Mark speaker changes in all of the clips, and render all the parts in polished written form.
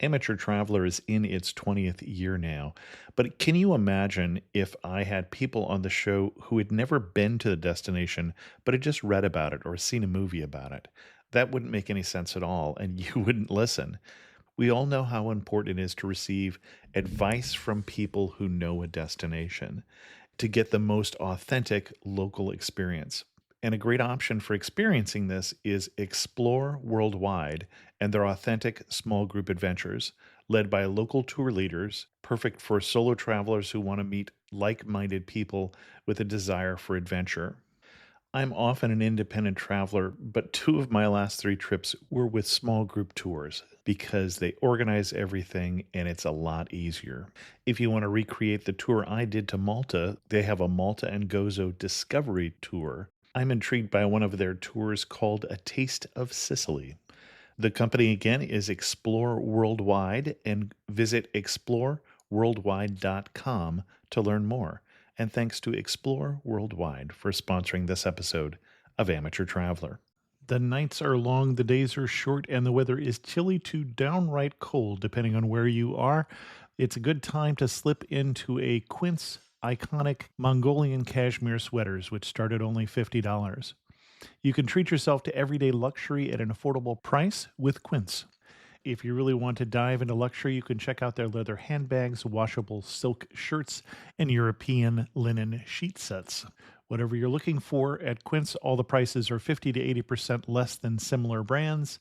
Speaker 1: Amateur Traveler is in its 20th year now, but can you imagine if I had people on the show who had never been to the destination, but had just read about it or seen a movie about it? That wouldn't make any sense at all, and you wouldn't listen. We all know how important it is to receive advice from people who know a destination to get the most authentic local experience. And a great option for experiencing this is Explore Worldwide and their authentic small group adventures, led by local tour leaders, perfect for solo travelers who want to meet like minded people with a desire for adventure. I'm often an independent traveler, but two of my last three trips were with small group tours because they organize everything and it's a lot easier. If you want to recreate the tour I did to Malta, they have a Malta and Gozo Discovery Tour. I'm intrigued by one of their tours called A Taste of Sicily. The company again is Explore Worldwide, and visit exploreworldwide.com to learn more. And thanks to Explore Worldwide for sponsoring this episode of Amateur Traveler. The nights are long, the days are short, and the weather is chilly to downright cold, depending on where you are. It's a good time to slip into a Quince iconic Mongolian cashmere sweaters, which start at only $50. You can treat yourself to everyday luxury at an affordable price with Quince. If you really want to dive into luxury, you can check out their leather handbags, washable silk shirts, and European linen sheet sets. Whatever you're looking for at Quince, all the prices are 50 to 80% less than similar brands,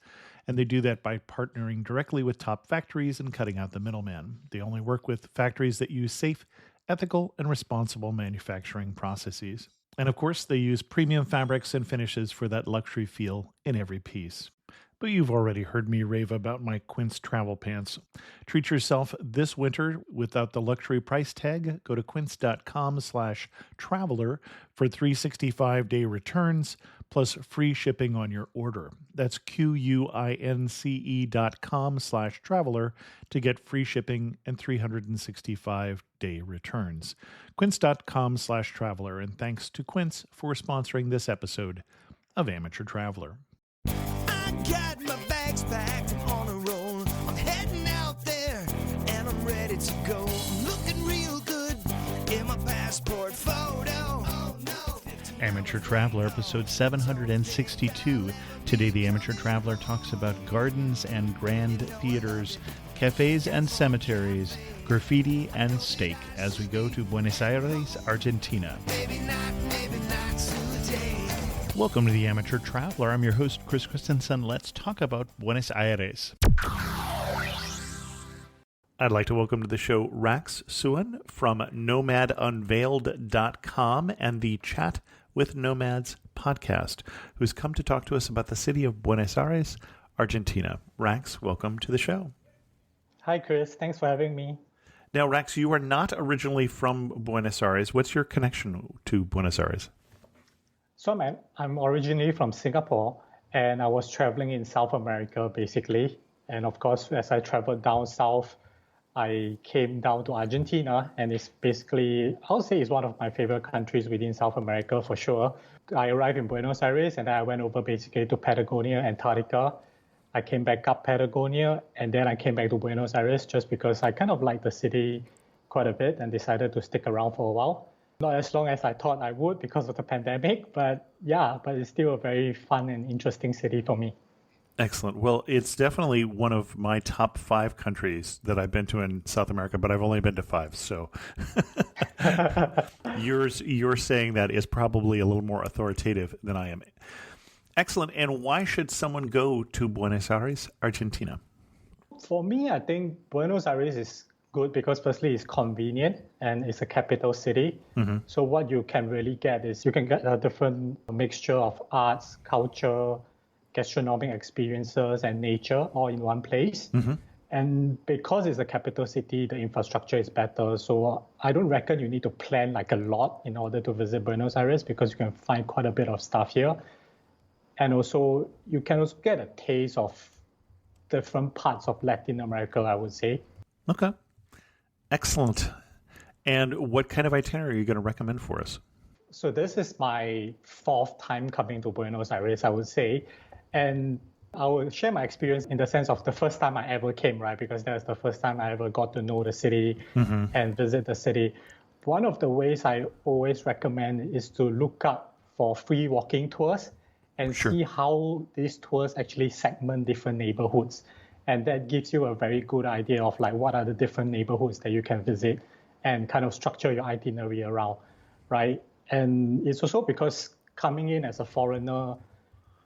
Speaker 1: and they do that by partnering directly with top factories and cutting out the middleman. They only work with factories that use safe, ethical, and responsible manufacturing processes. And of course, they use premium fabrics and finishes for that luxury feel in every piece. But you've already heard me rave about my Quince travel pants. Treat yourself this winter without the luxury price tag. Go to quince.com/traveler for 365-day returns plus free shipping on your order. That's QUINCE.com/traveler to get free shipping and 365-day returns. Quince.com/traveler. And thanks to Quince for sponsoring this episode of Amateur Traveler.
Speaker 2: Got my bags packed, I'm on a roll. I'm heading out there and I'm ready to go. I'm looking real good in my passport photo. Oh, no.
Speaker 1: Amateur Traveler, episode 762. Today, the Amateur Traveler talks about gardens and grand theaters, cafes and cemeteries, graffiti and steak as we go to Buenos Aires, Argentina.
Speaker 2: Maybe not today.
Speaker 1: Welcome to the Amateur Traveler. I'm your host, Chris Christensen. Let's talk about Buenos Aires. I'd like to welcome to the show Rax Suen from nomadunveiled.com and the Chat with Nomads podcast, who's come to talk to us about the city of Buenos Aires, Argentina. Rax, welcome to the show.
Speaker 3: Hi, Chris. Thanks for having me.
Speaker 1: Now, Rax, you are not originally from Buenos Aires. What's your connection to Buenos Aires?
Speaker 3: So I'm originally from Singapore, and I was traveling in South America, basically. And of course, as I traveled down south, I came down to Argentina, and it's basically, I would say it's one of my favorite countries within South America for sure. I arrived in Buenos Aires, and then I went over basically to Patagonia, Antarctica. I came back up Patagonia, and then I came back to Buenos Aires just because I kind of liked the city quite a bit and decided to stick around for a while. Not as long as I thought I would because of the pandemic, but it's still a very fun and interesting city for me.
Speaker 1: Excellent. Well, it's definitely one of my top 5 countries that I've been to in South America, but I've only been to 5. So you're saying that is probably a little more authoritative than I am. Excellent. And why should someone go to Buenos Aires, Argentina?
Speaker 3: For me, I think Buenos Aires is good because firstly it's convenient and it's a capital city. Mm-hmm. So what you can really get is you can get a different mixture of arts, culture, gastronomic experiences, and nature all in one place. Mm-hmm. And because it's a capital city, the infrastructure is better. So I don't reckon you need to plan like a lot in order to visit Buenos Aires because you can find quite a bit of stuff here. And also you can also get a taste of different parts of Latin America, I would say.
Speaker 1: Okay. Excellent. And what kind of itinerary are you going to recommend for us?
Speaker 3: So this is my 4th time coming to Buenos Aires, I would say. And I will share my experience in the sense of the first time I ever came, right? Because that's the first time I ever got to know the city and visit the city. One of the ways I always recommend is to look up for free walking tours and
Speaker 1: Sure.
Speaker 3: see how these tours actually segment different neighborhoods. And that gives you a very good idea of like what are the different neighborhoods that you can visit and kind of structure your itinerary around, right? And it's also because coming in as a foreigner,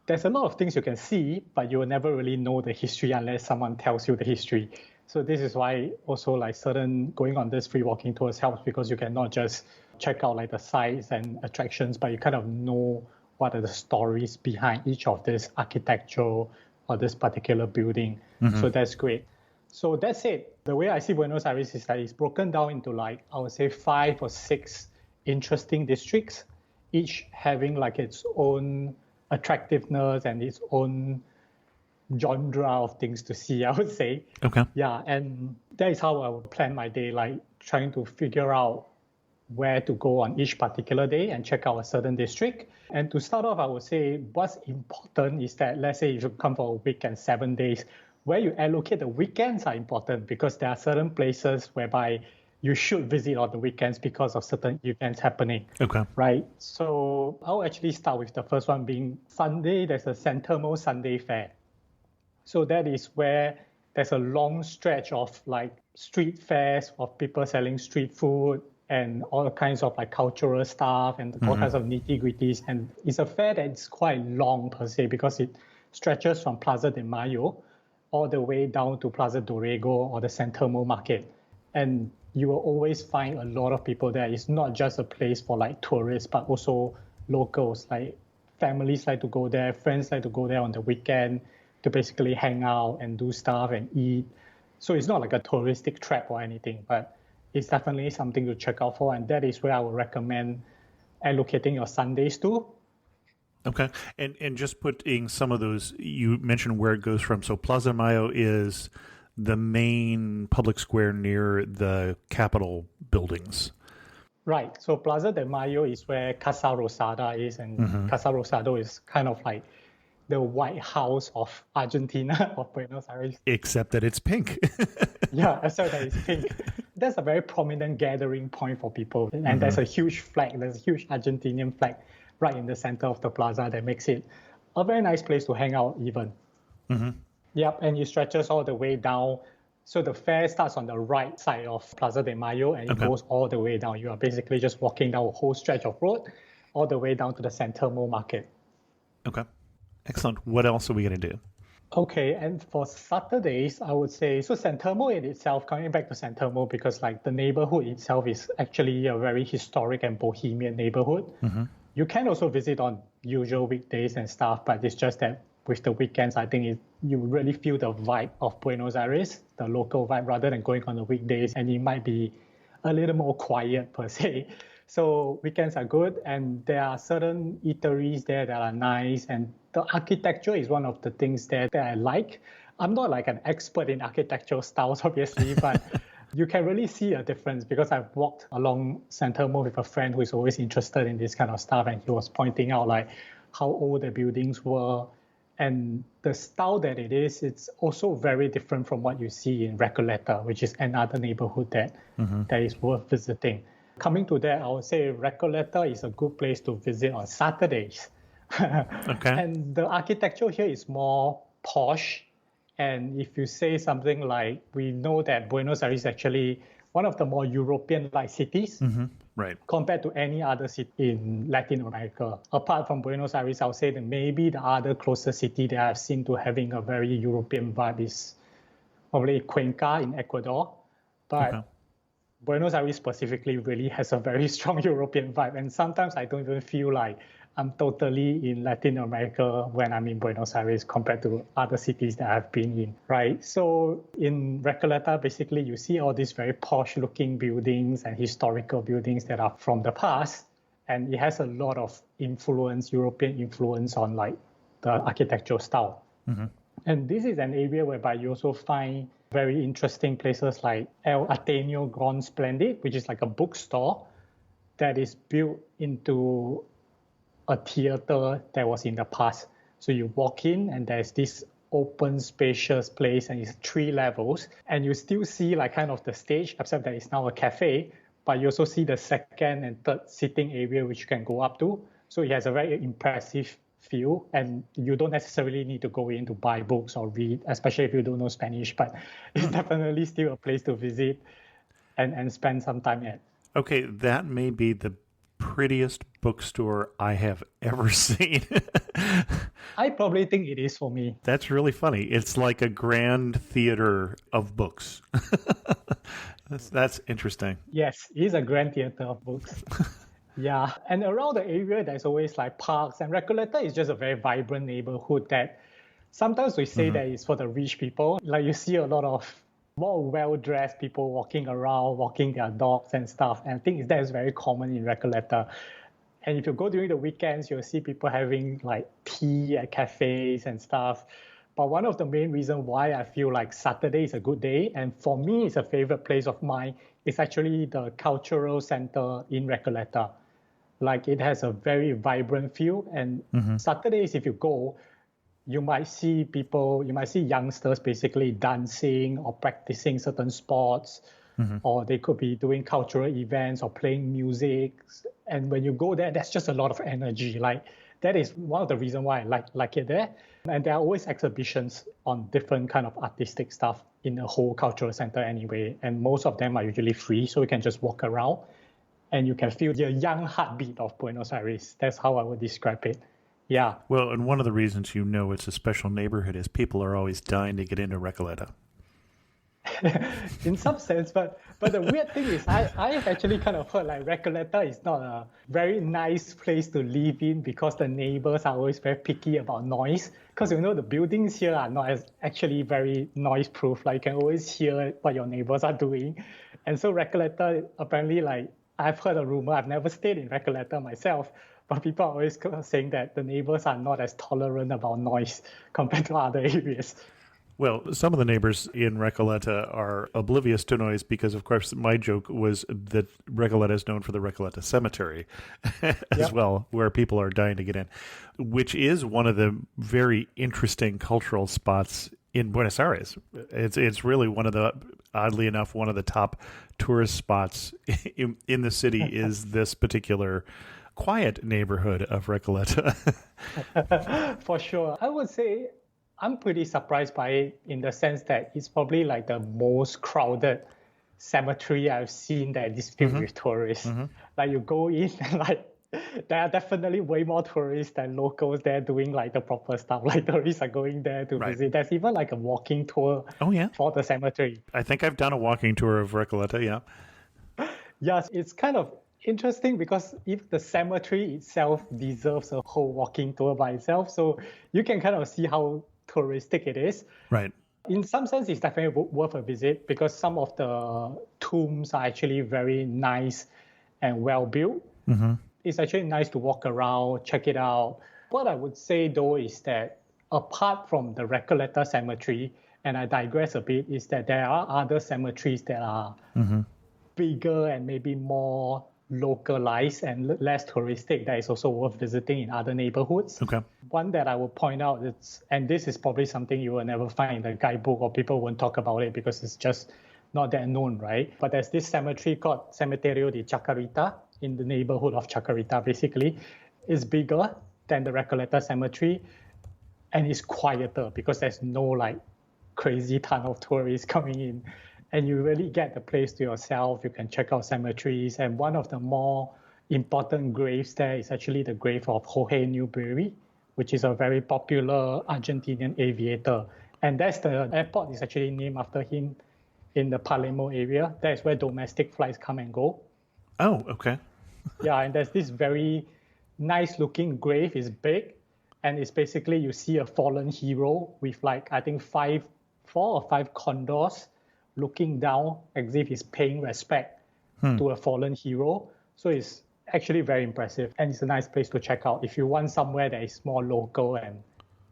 Speaker 3: there's a lot of things you can see, but you will never really know the history unless someone tells you the history. So this is why also like certain going on this free walking tours helps because you can not just check out like the sites and attractions, but you kind of know what are the stories behind each of this architecture or this particular building. So that's great. So that's it. The way I see Buenos Aires is that it's broken down into like, I would say 5 or 6 interesting districts, each having like its own attractiveness and its own genre of things to see, I would say.
Speaker 1: Okay.
Speaker 3: Yeah, and that is how I would plan my day, like trying to figure out where to go on each particular day and check out a certain district. And to start off, I would say what's important is that, let's say if you come for a week and 7 days, where you allocate the weekends are important because there are certain places whereby you should visit on the weekends because of certain events happening.
Speaker 1: Okay.
Speaker 3: Right. So I'll actually start with the first one being Sunday. There's a San Telmo Sunday Fair. So that is where there's a long stretch of like street fairs of people selling street food and all kinds of like cultural stuff and all kinds of nitty-gritties. And it's a fair that's quite long per se because it stretches from Plaza de Mayo all the way down to Plaza Dorrego or the San Telmo Market. And you will always find a lot of people there. It's not just a place for like tourists, but also locals. Like families like to go there, friends like to go there on the weekend to basically hang out and do stuff and eat. So it's not like a touristic trap or anything, but it's definitely something to check out for. And that is where I would recommend allocating your Sundays to.
Speaker 1: Okay. And just putting some of those, you mentioned where it goes from. So Plaza Mayo is the main public square near the Capitol buildings.
Speaker 3: Right. So Plaza de Mayo is where Casa Rosada is, and Casa Rosada is kind of like the White House of Argentina, of Buenos Aires.
Speaker 1: Except that it's pink.
Speaker 3: Yeah, except that it's pink. That's a very prominent gathering point for people. And there's a huge flag, there's a huge Argentinian flag right in the center of the plaza that makes it a very nice place to hang out even. Yep, and it stretches all the way down. So the fair starts on the right side of Plaza de Mayo and it goes all the way down. You are basically just walking down a whole stretch of road all the way down to the San Telmo Market.
Speaker 1: Okay. Excellent. What else are we going to do?
Speaker 3: Okay, and for Saturdays, I would say, so San Telmo in itself, coming back to San Telmo, because like the neighborhood itself is actually a very historic and bohemian neighborhood. You can also visit on usual weekdays and stuff, but it's just that with the weekends, I think you really feel the vibe of Buenos Aires, the local vibe, rather than going on the weekdays, and it might be a little more quiet per se. So weekends are good, and there are certain eateries there that are nice, and the architecture is one of the things there that I like. I'm not like an expert in architectural styles, obviously, but you can really see a difference because I've walked along San Telmo with a friend who is always interested in this kind of stuff, and he was pointing out like how old the buildings were. And the style that it is, it's also very different from what you see in Recoleta, which is another neighborhood that is worth visiting. Coming to that, I would say Recoleta is a good place to visit on Saturdays. And the architecture here is more posh. And if you say something like, we know that Buenos Aires is actually one of the more European-like cities.
Speaker 1: Right.
Speaker 3: Compared to any other city in Latin America. Apart from Buenos Aires, I would say that maybe the other closest city that I've seen to having a very European vibe is probably Cuenca in Ecuador. But Buenos Aires specifically really has a very strong European vibe. And sometimes I don't even feel like I'm totally in Latin America when I'm in Buenos Aires compared to other cities that I've been in, right? So in Recoleta, basically you see all these very posh looking buildings and historical buildings that are from the past. And it has a lot of influence, European influence on like the architectural style. And this is an area whereby you also find very interesting places like El Ateneo Grand Splendid, which is like a bookstore that is built into a theater that was in the past. So you walk in and there's this open, spacious place, and it's 3 levels. And you still see like kind of the stage, except that it's now a cafe. But you also see the second and third sitting area, which you can go up to. So it has a very impressive feel, and you don't necessarily need to go in to buy books or read, especially if you don't know Spanish. But it's definitely still a place to visit and spend some time at.
Speaker 1: Okay, that may be the prettiest bookstore I have ever seen.
Speaker 3: I probably think it is for me.
Speaker 1: That's really funny. It's like a grand theater of books. That's interesting.
Speaker 3: Yes, it is a grand theater of books. Yeah, and around the area, there's always like parks, and Recoleta is just a very vibrant neighborhood that sometimes we say that it's for the rich people. Like you see a lot of more well-dressed people walking around, walking their dogs and stuff. And I think that is very common in Recoleta. And if you go during the weekends, you'll see people having like tea at cafes and stuff. But one of the main reasons why I feel like Saturday is a good day, and for me it's a favorite place of mine, is actually the cultural center in Recoleta. Like it has a very vibrant feel, and Saturdays if you go, you might see youngsters basically dancing or practicing certain sports, or they could be doing cultural events or playing music. And when you go there, there's just a lot of energy. Like that is one of the reasons why I like it there. And there are always exhibitions on different kind of artistic stuff in the whole cultural center anyway. And most of them are usually free, so you can just walk around and you can feel the young heartbeat of Buenos Aires. That's how I would describe it. Yeah.
Speaker 1: Well, and one of the reasons you know it's a special neighborhood is people are always dying to get into Recoleta.
Speaker 3: In some sense, but the weird thing is I have actually kind of heard like Recoleta is not a very nice place to live in because the neighbors are always very picky about noise. Because the buildings here are not actually very noise proof. Like you can always hear what your neighbors are doing. And so Recoleta, apparently, like I've heard a rumor, I've never stayed in Recoleta myself, but people are always saying that the neighbors are not as tolerant about noise compared to other areas.
Speaker 1: Well, some of the neighbors in Recoleta are oblivious to noise because, of course, my joke was that Recoleta is known for the Recoleta Cemetery as well, where people are dying to get in, which is one of the very interesting cultural spots in Buenos Aires. It's really oddly enough, one of the top tourist spots in the city is this particular quiet neighborhood of Recoleta.
Speaker 3: For sure. I would say I'm pretty surprised by it in the sense that it's probably like the most crowded cemetery I've seen that is filled with tourists. Like you go in and like there are definitely way more tourists than locals there doing like the proper stuff. Like tourists are going there to visit. There's even like a walking tour for the cemetery.
Speaker 1: I think I've done a walking tour of Recoleta, yeah.
Speaker 3: Yes, it's kind of interesting because if the cemetery itself deserves a whole walking tour by itself, so you can kind of see how touristic it is.
Speaker 1: Right.
Speaker 3: In some sense, it's definitely worth a visit because some of the tombs are actually very nice and well built. It's actually nice to walk around, check it out. What I would say though is that apart from the Recoleta Cemetery, and I digress a bit, is that there are other cemeteries that are bigger and maybe more localized and less touristic that is also worth visiting in other neighborhoods.
Speaker 1: Okay.
Speaker 3: One that I will point out, and this is probably something you will never find in the guidebook or people won't talk about it because it's just not that known, right? But there's this cemetery called Cementerio de Chacarita in the neighborhood of Chacarita, basically. It's bigger than the Recoleta Cemetery and it's quieter because there's no like crazy ton of tourists coming in. And you really get the place to yourself. You can check out cemeteries. And one of the more important graves there is actually the grave of Jorge Newbery, which is a very popular Argentinian aviator. And that's the airport is actually named after him in the Palermo area. That's where domestic flights come and go.
Speaker 1: Oh, okay.
Speaker 3: Yeah, and there's this very nice looking grave. It's big. And it's basically you see a fallen hero with like, I think 4 or 5 condors looking down as if he's paying respect to a fallen hero. So it's actually very impressive. And it's a nice place to check out if you want somewhere that is more local and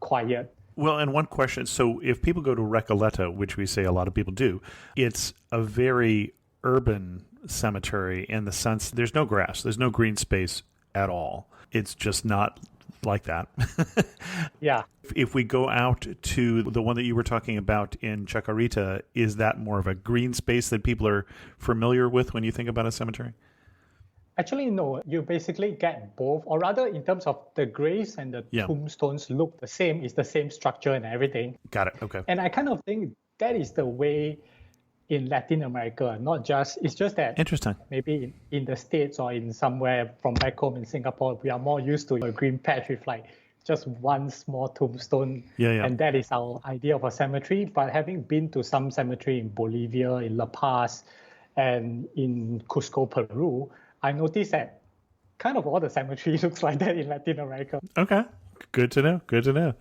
Speaker 3: quiet.
Speaker 1: Well, and one question. So if people go to Recoleta, which we say a lot of people do, it's a very urban cemetery in the sense there's no grass, there's no green space at all. It's just not like that.
Speaker 3: Yeah.
Speaker 1: If we go out to the one that you were talking about in Chacarita, is that more of a green space that people are familiar with when you think about a cemetery?
Speaker 3: Actually, no. You basically get both, or rather, in terms of the graves and the
Speaker 1: Yeah.
Speaker 3: tombstones look the same. It's the same structure and everything.
Speaker 1: Got it. Okay.
Speaker 3: And I kind of think that is the way in Latin America, not just, it's just that
Speaker 1: Interesting.
Speaker 3: maybe in the States or in somewhere from back home in Singapore, we are more used to a green patch with like just one small tombstone.
Speaker 1: Yeah.
Speaker 3: And that is our idea of a cemetery. But having been to some cemetery in Bolivia, in La Paz, and in Cusco, Peru, I noticed that kind of all the cemeteries looks like that in Latin America.
Speaker 1: Okay. Good to know. Good to know.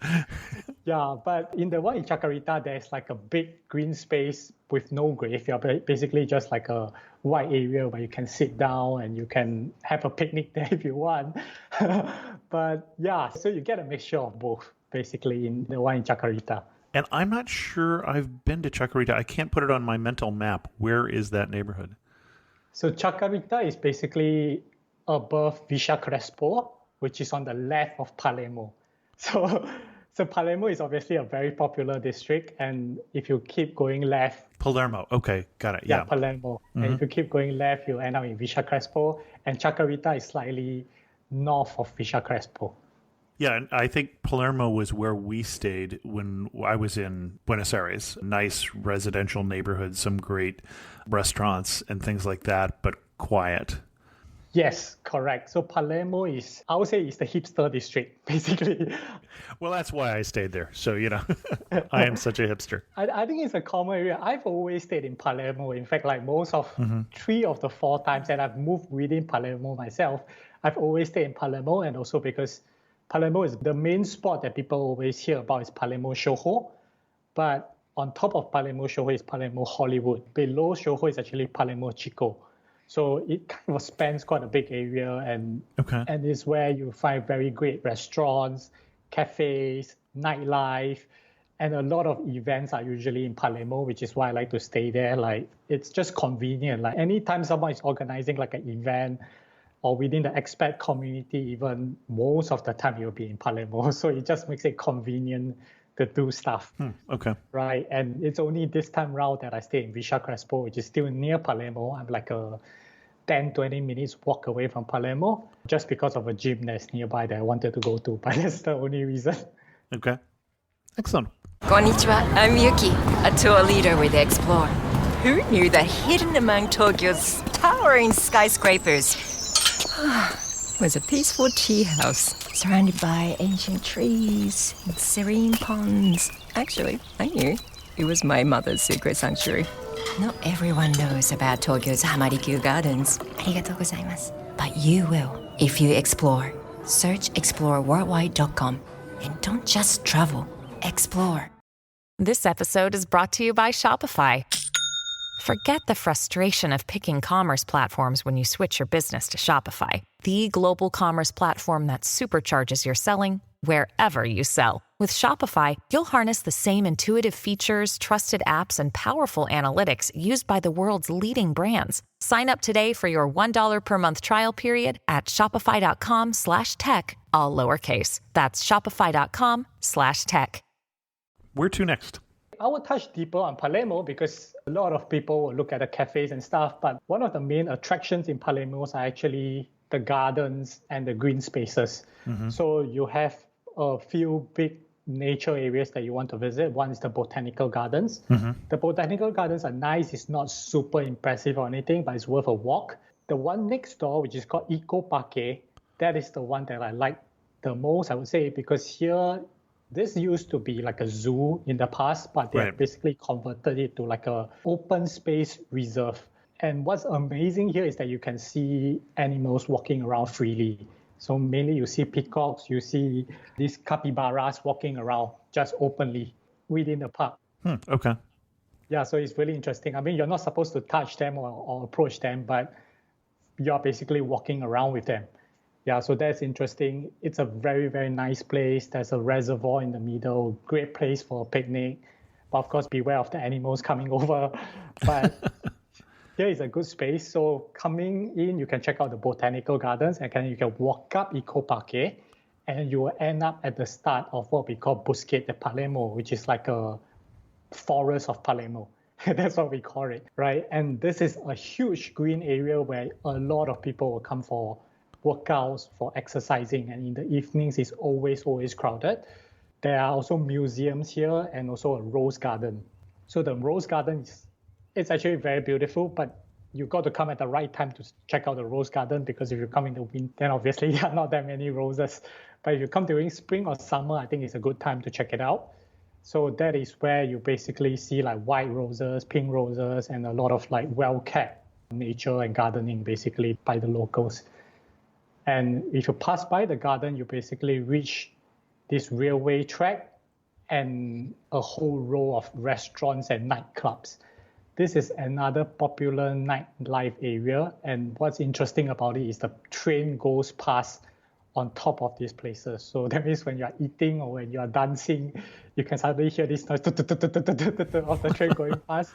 Speaker 3: Yeah, but in the one in Chacarita, there's like a big green space with no grave. You're basically just like a white area where you can sit down and you can have a picnic there if you want. But yeah, so you get a mixture of both basically in the one in Chacarita.
Speaker 1: And I'm not sure I've been to Chacarita. I can't put it on my mental map. Where is that neighborhood?
Speaker 3: So Chacarita is basically above Villa Crespo, which is on the left of Palermo. So Palermo is obviously a very popular district, and if you keep going left,
Speaker 1: Palermo. Okay, got it. Yeah.
Speaker 3: Palermo. And if you keep going left, you end up in Villa Crespo, and Chacarita is slightly north of Villa Crespo.
Speaker 1: Yeah, and I think Palermo was where we stayed when I was in Buenos Aires. Nice residential neighborhood, some great restaurants and things like that, but quiet.
Speaker 3: Yes, correct. So Palermo is, I would say, is the hipster district, basically.
Speaker 1: Well, that's why I stayed there. So, I am such a hipster.
Speaker 3: I think it's a common area. I've always stayed in Palermo. In fact, like most of 3 of the 4 times that I've moved within Palermo myself, I've always stayed in Palermo. And also because Palermo is the main spot that people always hear about is Palermo Soho. But on top of Palermo Soho is Palermo Hollywood. Below Soho is actually Palermo Chico. So it kind of spans quite a big area, and it's where you find very great restaurants, cafes, nightlife, and a lot of events are usually in Palermo, which is why I like to stay there. Like it's just convenient. Like anytime someone is organizing like an event or within the expat community, even most of the time you'll be in Palermo. So it just makes it convenient to do stuff. Right. And it's only this time round that I stay in Villa Crespo, which is still near Palermo. I'm like a 10-20 minutes walk away from Palermo just because of a gym that's nearby that I wanted to go to. But that's the only reason.
Speaker 1: Okay. Excellent.
Speaker 4: Konnichiwa, I'm Yuki, a tour leader with Explore. Who knew that hidden among Tokyo's towering skyscrapers was a peaceful tea house surrounded by ancient trees and serene ponds? Actually, I knew. It was my mother's secret sanctuary. Not everyone knows about Tokyo's Hamarikyu Gardens. Arigatou gozaimasu. But you will if you explore. Search exploreworldwide.com and don't just travel, explore.
Speaker 5: This episode is brought to you by Shopify. Forget the frustration of picking commerce platforms when you switch your business to Shopify, the global commerce platform that supercharges your selling wherever you sell. With Shopify, you'll harness the same intuitive features, trusted apps, and powerful analytics used by the world's leading brands. Sign up today for your $1 per month trial period at shopify.com/tech, all lowercase. That's shopify.com/tech.
Speaker 1: Where to next?
Speaker 3: I will touch deeper on Palermo because a lot of people will look at the cafes and stuff, but one of the main attractions in Palermo are actually the gardens and the green spaces. So you have a few big nature areas that you want to visit. One is the botanical gardens. The botanical gardens are nice. It's not super impressive or anything, but it's worth a walk. The one next door, which is called Eco Parque, that is the one that I like the most, I would say, because here, this used to be like a zoo in the past, but they basically converted it to like a open space reserve. And what's amazing here is that you can see animals walking around freely. So mainly you see peacocks, you see these capybaras walking around just openly within the park.
Speaker 1: Okay.
Speaker 3: Yeah, so it's really interesting. I mean, you're not supposed to touch them or approach them, but you're basically walking around with them. Yeah, so that's interesting. It's a very, very nice place. There's a reservoir in the middle, great place for a picnic. But of course, beware of the animals coming over. But here is a good space. So coming in, you can check out the botanical gardens and you can walk up Eco Parque. and you will end up at the start of what we call Bosque de Palermo, which is like a forest of Palermo. That's what we call it, right? And this is a huge green area where a lot of people will come for workouts, for exercising, and in the evenings it's always crowded. There are also museums here and also a rose garden. So the rose garden it's actually very beautiful, but you got to come at the right time to check out the rose garden, because if you come in the winter, then obviously there are not that many roses. But if you come during spring or summer, I think it's a good time to check it out. So that is where you basically see like white roses, pink roses, and a lot of like well-kept nature and gardening basically by the locals. And if you pass by the garden, you basically reach this railway track and a whole row of restaurants and nightclubs. This is another popular nightlife area. And what's interesting about it is the train goes past on top of these places. So that means when you're eating or when you're dancing, you can suddenly hear this noise of the train going past.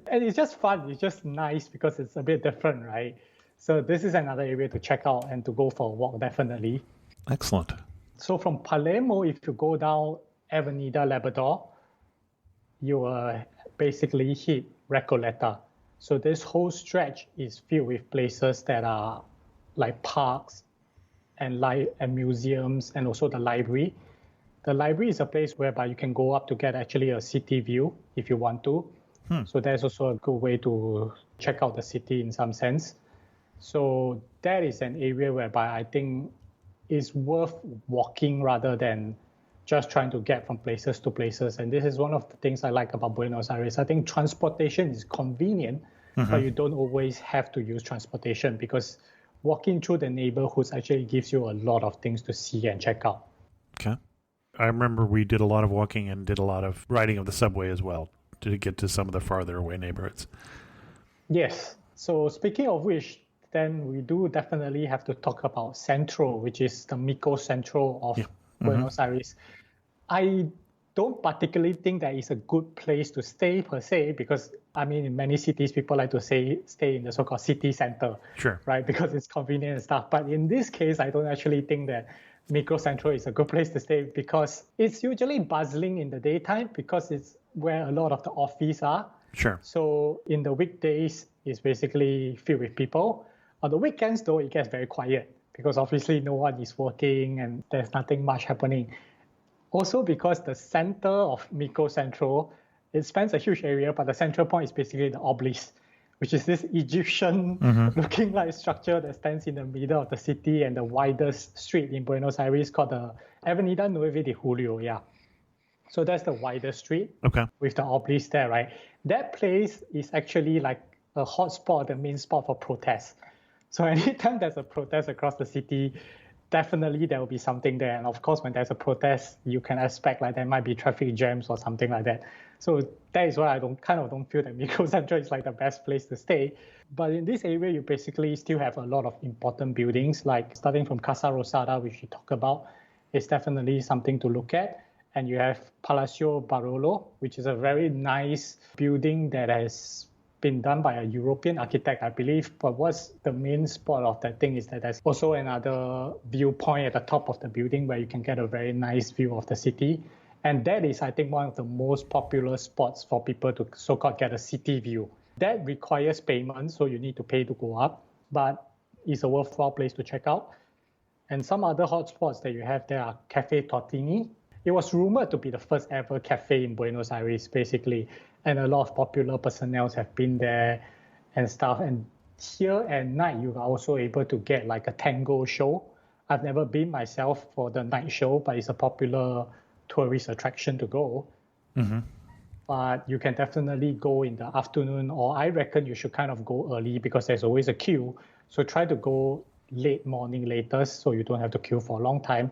Speaker 3: And it's just fun. It's just nice because it's a bit different, right? So this is another area to check out and to go for a walk, definitely.
Speaker 1: Excellent.
Speaker 3: So from Palermo, if you go down Avenida Labrador, you will basically hit Recoleta. So this whole stretch is filled with places that are like parks and museums, and also the library. The library is a place whereby you can go up to get actually a city view if you want to. So that's also a good way to check out the city in some sense. So that is an area whereby I think is worth walking rather than just trying to get from places to places. And this is one of the things I like about Buenos Aires. I think transportation is convenient, but you don't always have to use transportation, because walking through the neighborhoods actually gives you a lot of things to see and check out.
Speaker 1: Okay. I remember we did a lot of walking and did a lot of riding of the subway as well to get to some of the farther away neighborhoods.
Speaker 3: Yes. So speaking of which, then we do definitely have to talk about Centro, which is the Micro Centro of Buenos Aires. I don't particularly think that it's a good place to stay per se, because I mean, in many cities, people like to stay in the so-called city center, right? Because it's convenient and stuff. But in this case, I don't actually think that Micro Centro is a good place to stay, because it's usually bustling in the daytime, because it's where a lot of the office are. So in the weekdays, it's basically filled with people. On the weekends, though, it gets very quiet, because obviously no one is working and there's nothing much happening. Also because the center of Micro Centro, it spans a huge area, but the central point is basically the obelisk, which is this Egyptian looking like structure that stands in the middle of the city and the widest street in Buenos Aires, called the Avenida 9 de Julio. Yeah. So that's the widest street with the obelisk there, right? That place is actually like a hotspot, the main spot for protests. So anytime there's a protest across the city, definitely there will be something there. And of course, when there's a protest, you can expect like there might be traffic jams or something like that. So that is why I don't feel that Micro Centro is like the best place to stay. But in this area, you basically still have a lot of important buildings, like starting from Casa Rosada, which we talk about, is definitely something to look at. And you have Palacio Barolo, which is a very nice building that has been done by a European architect, I believe. But what's the main spot of that thing is that there's also another viewpoint at the top of the building where you can get a very nice view of the city. And that is, I think, one of the most popular spots for people to so-called get a city view. That requires payment, so you need to pay to go up, but it's a worthwhile place to check out. And some other hotspots that you have there are Cafe Tortini. It was rumored to be the first ever cafe in Buenos Aires, basically. And a lot of popular personnel have been there and stuff. And here at night, you are also able to get like a tango show. I've never been myself for the night show, but it's a popular tourist attraction to go. But you can definitely go in the afternoon, or I reckon you should kind of go early because there's always a queue. So try to go late morning latest so you don't have to queue for a long time.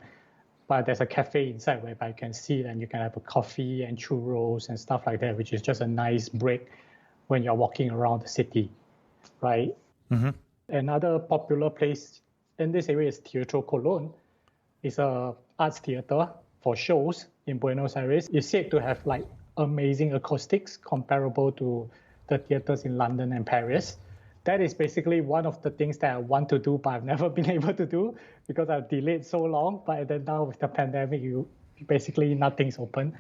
Speaker 3: But there's a cafe inside whereby you can sit and you can have a coffee and churros and stuff like that, which is just a nice break when you're walking around the city, right? Another popular place in this area is Teatro Colón. It's a arts theater for shows in Buenos Aires. It's said to have like amazing acoustics comparable to the theaters in London and Paris. That is basically one of the things that I want to do, but I've never been able to do because I've delayed so long. But then now with the pandemic, basically nothing's open.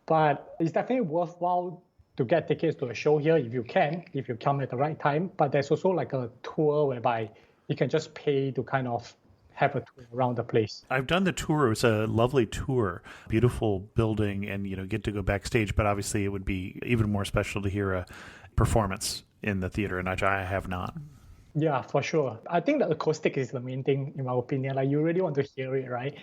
Speaker 3: But it's definitely worthwhile to get tickets to a show here if you can, if you come at the right time. But there's also like a tour whereby you can just pay to kind of have a tour around the place.
Speaker 1: I've done the tour. It was a lovely tour, beautiful building, and get to go backstage. But obviously, it would be even more special to hear a performance in the theater, and I have not.
Speaker 3: Yeah, for sure. I think the acoustic is the main thing, in my opinion. Like, you really want to hear it, right?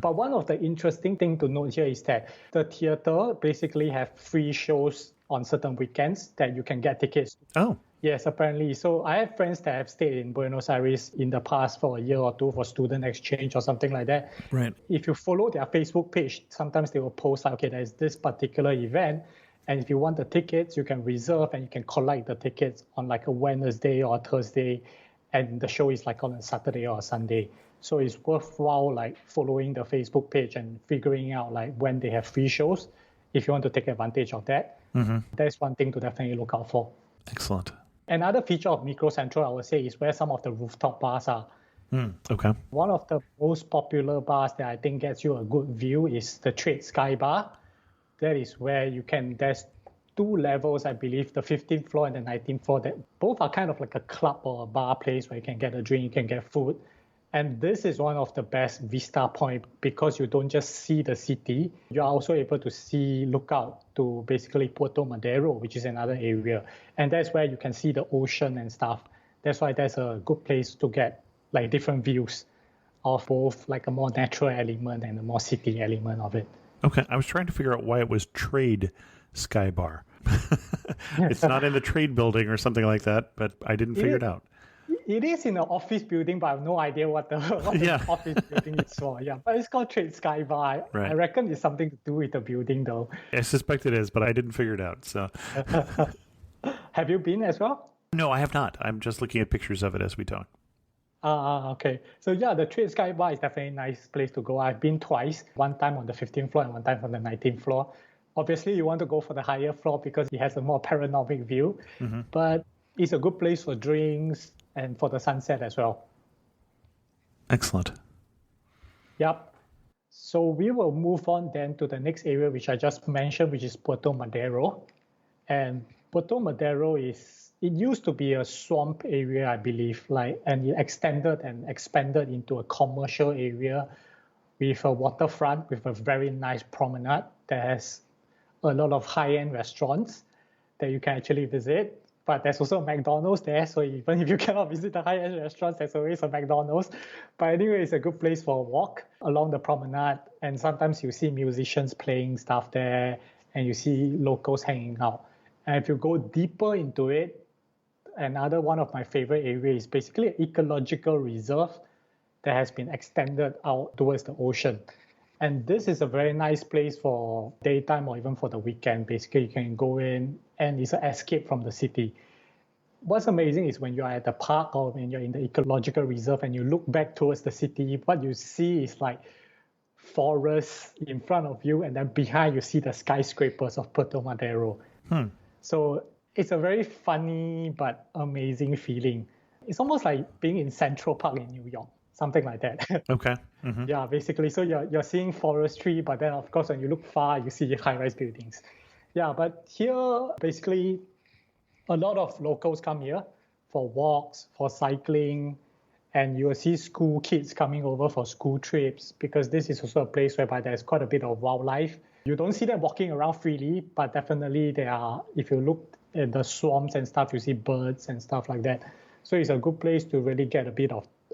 Speaker 3: But one of the interesting things to note here is that the theater basically have free shows on certain weekends that you can get tickets to.
Speaker 1: Oh.
Speaker 3: Yes, apparently. So I have friends that have stayed in Buenos Aires in the past for a year or two for student exchange or something like that.
Speaker 1: Right.
Speaker 3: If you follow their Facebook page, sometimes they will post like, okay, there's this particular event. And if you want the tickets, you can reserve and you can collect the tickets on like a Wednesday or a Thursday. And the show is like on a Saturday or a Sunday. So it's worthwhile like following the Facebook page and figuring out like when they have free shows if you want to take advantage of that. That's one thing to definitely look out for.
Speaker 1: Excellent.
Speaker 3: Another feature of Micro Central, I would say, is where some of the rooftop bars are.
Speaker 1: Okay.
Speaker 3: One of the most popular bars that I think gets you a good view is the Trade Sky Bar. That is where you can, there's 2 levels, I believe, the 15th floor and the 19th floor, that both are kind of like a club or a bar place where you can get a drink, you can get food. And this is one of the best vista point because you don't just see the city, you're also able to look out to basically Puerto Madero, which is another area. And that's where you can see the ocean and stuff. That's why that's a good place to get like different views of both like a more natural element and a more city element of it.
Speaker 1: Okay. I was trying to figure out why it was Trade Sky Bar. It's not in the trade building or something like that, but I didn't figure it out.
Speaker 3: It is in an office building, but I have no idea what the office building is for. Yeah, but it's called Trade Sky Bar.
Speaker 1: Right.
Speaker 3: I reckon it's something to do with the building, though.
Speaker 1: I suspect it is, but I didn't figure it out. So,
Speaker 3: Have you been as well?
Speaker 1: no, I have not. I'm just looking at pictures of it as we talk.
Speaker 3: Okay. So yeah, the Trade Sky Bar is definitely a nice place to go. I've been twice, one time on the 15th floor and one time on the 19th floor. Obviously, you want to go for the higher floor because it has a more panoramic view, but it's a good place for drinks and for the sunset as well.
Speaker 1: Excellent.
Speaker 3: Yep. So we will move on then to the next area, which I just mentioned, which is Puerto Madero. And Puerto Madero it used to be a swamp area, I believe, and it extended and expanded into a commercial area with a waterfront with a very nice promenade that has a lot of high-end restaurants that you can actually visit. But there's also a McDonald's there, so even if you cannot visit the high-end restaurants, there's always a McDonald's. But anyway, it's a good place for a walk along the promenade, and sometimes you see musicians playing stuff there, and you see locals hanging out. And if you go deeper into it, another one of my favorite areas is basically an ecological reserve that has been extended out towards the ocean. And this is a very nice place for daytime or even for the weekend. Basically, you can go in and it's an escape from the city. What's amazing is when you're at the park or when you're in the ecological reserve and you look back towards the city, what you see is like forests in front of you, and then behind you see the skyscrapers of Puerto Madero. So it's a very funny but amazing feeling. It's almost like being in Central Park in New York. Something like that.
Speaker 1: Okay.
Speaker 3: Yeah, basically. So you're seeing forestry, but then of course when you look far, you see high-rise buildings. Yeah, but here basically a lot of locals come here for walks, for cycling, and you will see school kids coming over for school trips because this is also a place whereby there's quite a bit of wildlife. You don't see them walking around freely, but definitely there are, if you look at the swamps and stuff, you see birds and stuff like that. So it's a good place to really get a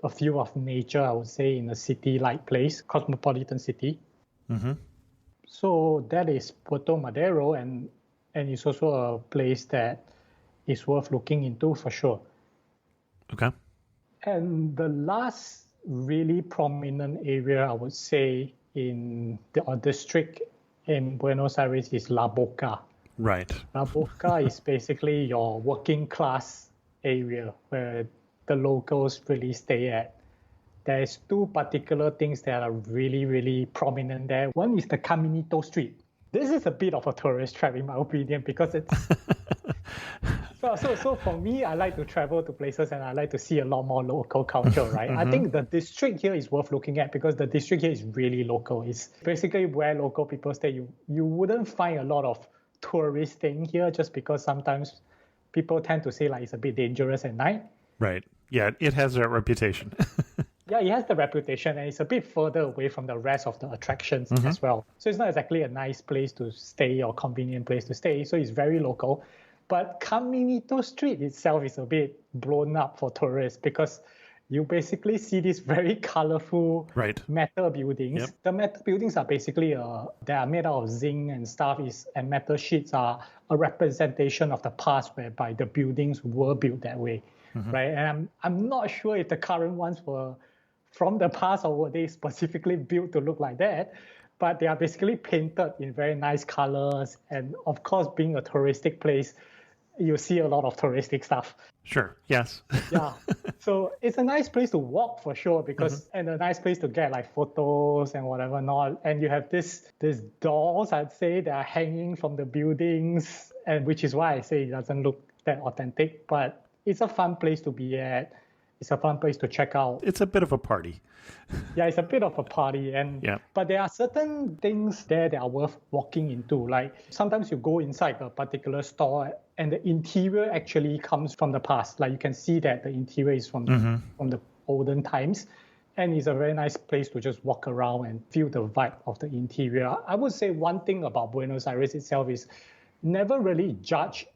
Speaker 3: feel of nature, I would say, in a city-like place, cosmopolitan city. So that is Puerto Madero, and it's also a place that is worth looking into for sure.
Speaker 1: Okay.
Speaker 3: And the last really prominent area, I would say, in our district in Buenos Aires is La Boca.
Speaker 1: Right.
Speaker 3: La Boca is basically your working class area where the locals really stay at. There's 2 particular things that are really, really prominent there. One is the Caminito Street. This is a bit of a tourist trap in my opinion because it's So for me, I like to travel to places and I like to see a lot more local culture, right? I think the district here is worth looking at because the district here is really local. It's basically where local people stay. You wouldn't find a lot of tourists staying here just because sometimes people tend to say like it's a bit dangerous at night.
Speaker 1: Right. Yeah, it has that reputation.
Speaker 3: Yeah, it has the reputation and it's a bit further away from the rest of the attractions as well. So it's not exactly a nice place to stay or convenient place to stay. So it's very local. But Caminito Street itself is a bit blown up for tourists because you basically see these very colorful metal buildings.
Speaker 1: Yep.
Speaker 3: The metal buildings are basically they are made out of zinc and stuff, and metal sheets are a representation of the past whereby the buildings were built that way, right? And I'm not sure if the current ones were from the past or were they specifically built to look like that, but they are basically painted in very nice colors. And of course, being a touristic place, you see a lot of touristic stuff.
Speaker 1: Sure. Yes.
Speaker 3: Yeah. So it's a nice place to walk for sure because and a nice place to get like photos and whatever not. And you have these dolls, I'd say, that are hanging from the buildings, and which is why I say it doesn't look that authentic, but it's a fun place to be at. It's a fun place to check out.
Speaker 1: It's a bit of a party.
Speaker 3: Yeah, it's a bit of a party. But there are certain things there that are worth walking into. Like sometimes you go inside a particular store and the interior actually comes from the past. Like you can see that the interior is from the olden times. And it's a very nice place to just walk around and feel the vibe of the interior. I would say one thing about Buenos Aires itself is never really judge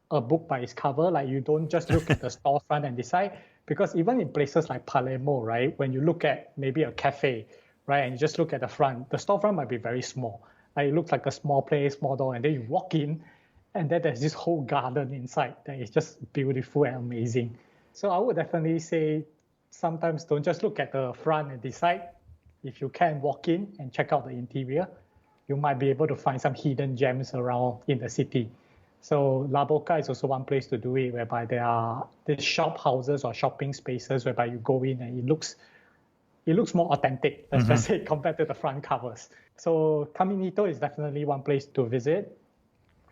Speaker 3: a book by its cover. Like you don't just look at the storefront and decide. Because even in places like Palermo, right, when you look at maybe a cafe, right, and you just look at the front, the storefront might be very small. Like it looks like a small place, small door, and then you walk in, and then there's this whole garden inside that is just beautiful and amazing. So I would definitely say sometimes don't just look at the front and decide. If you can walk in and check out the interior, you might be able to find some hidden gems around in the city. So La Boca is also one place to do it, whereby there are these shop houses or shopping spaces whereby you go in and it looks more authentic, let's just say, compared to the front covers. So Caminito is definitely one place to visit.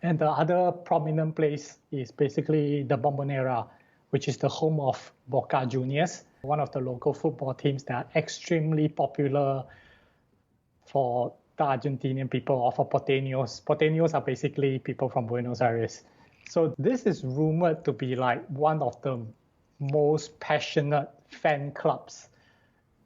Speaker 3: And the other prominent place is basically the Bombonera, which is the home of Boca Juniors, one of the local football teams that are extremely popular for the Argentinian people, or for Porteños. Porteños are basically people from Buenos Aires. So this is rumored to be like one of the most passionate fan clubs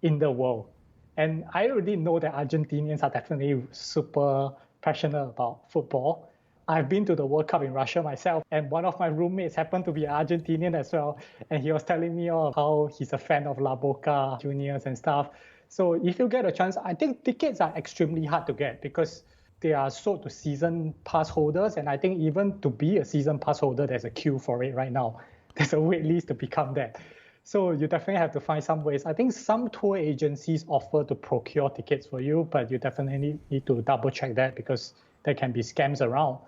Speaker 3: in the world. And I already know that Argentinians are definitely super passionate about football. I've been to the World Cup in Russia myself, and one of my roommates happened to be an Argentinian as well. And he was telling me how he's a fan of La Boca Juniors and stuff. So if you get a chance, I think tickets are extremely hard to get because they are sold to season pass holders. And I think even to be a season pass holder, there's a queue for it right now. There's a wait list to become that. So you definitely have to find some ways. I think some tour agencies offer to procure tickets for you, but you definitely need to double check that because there can be scams around.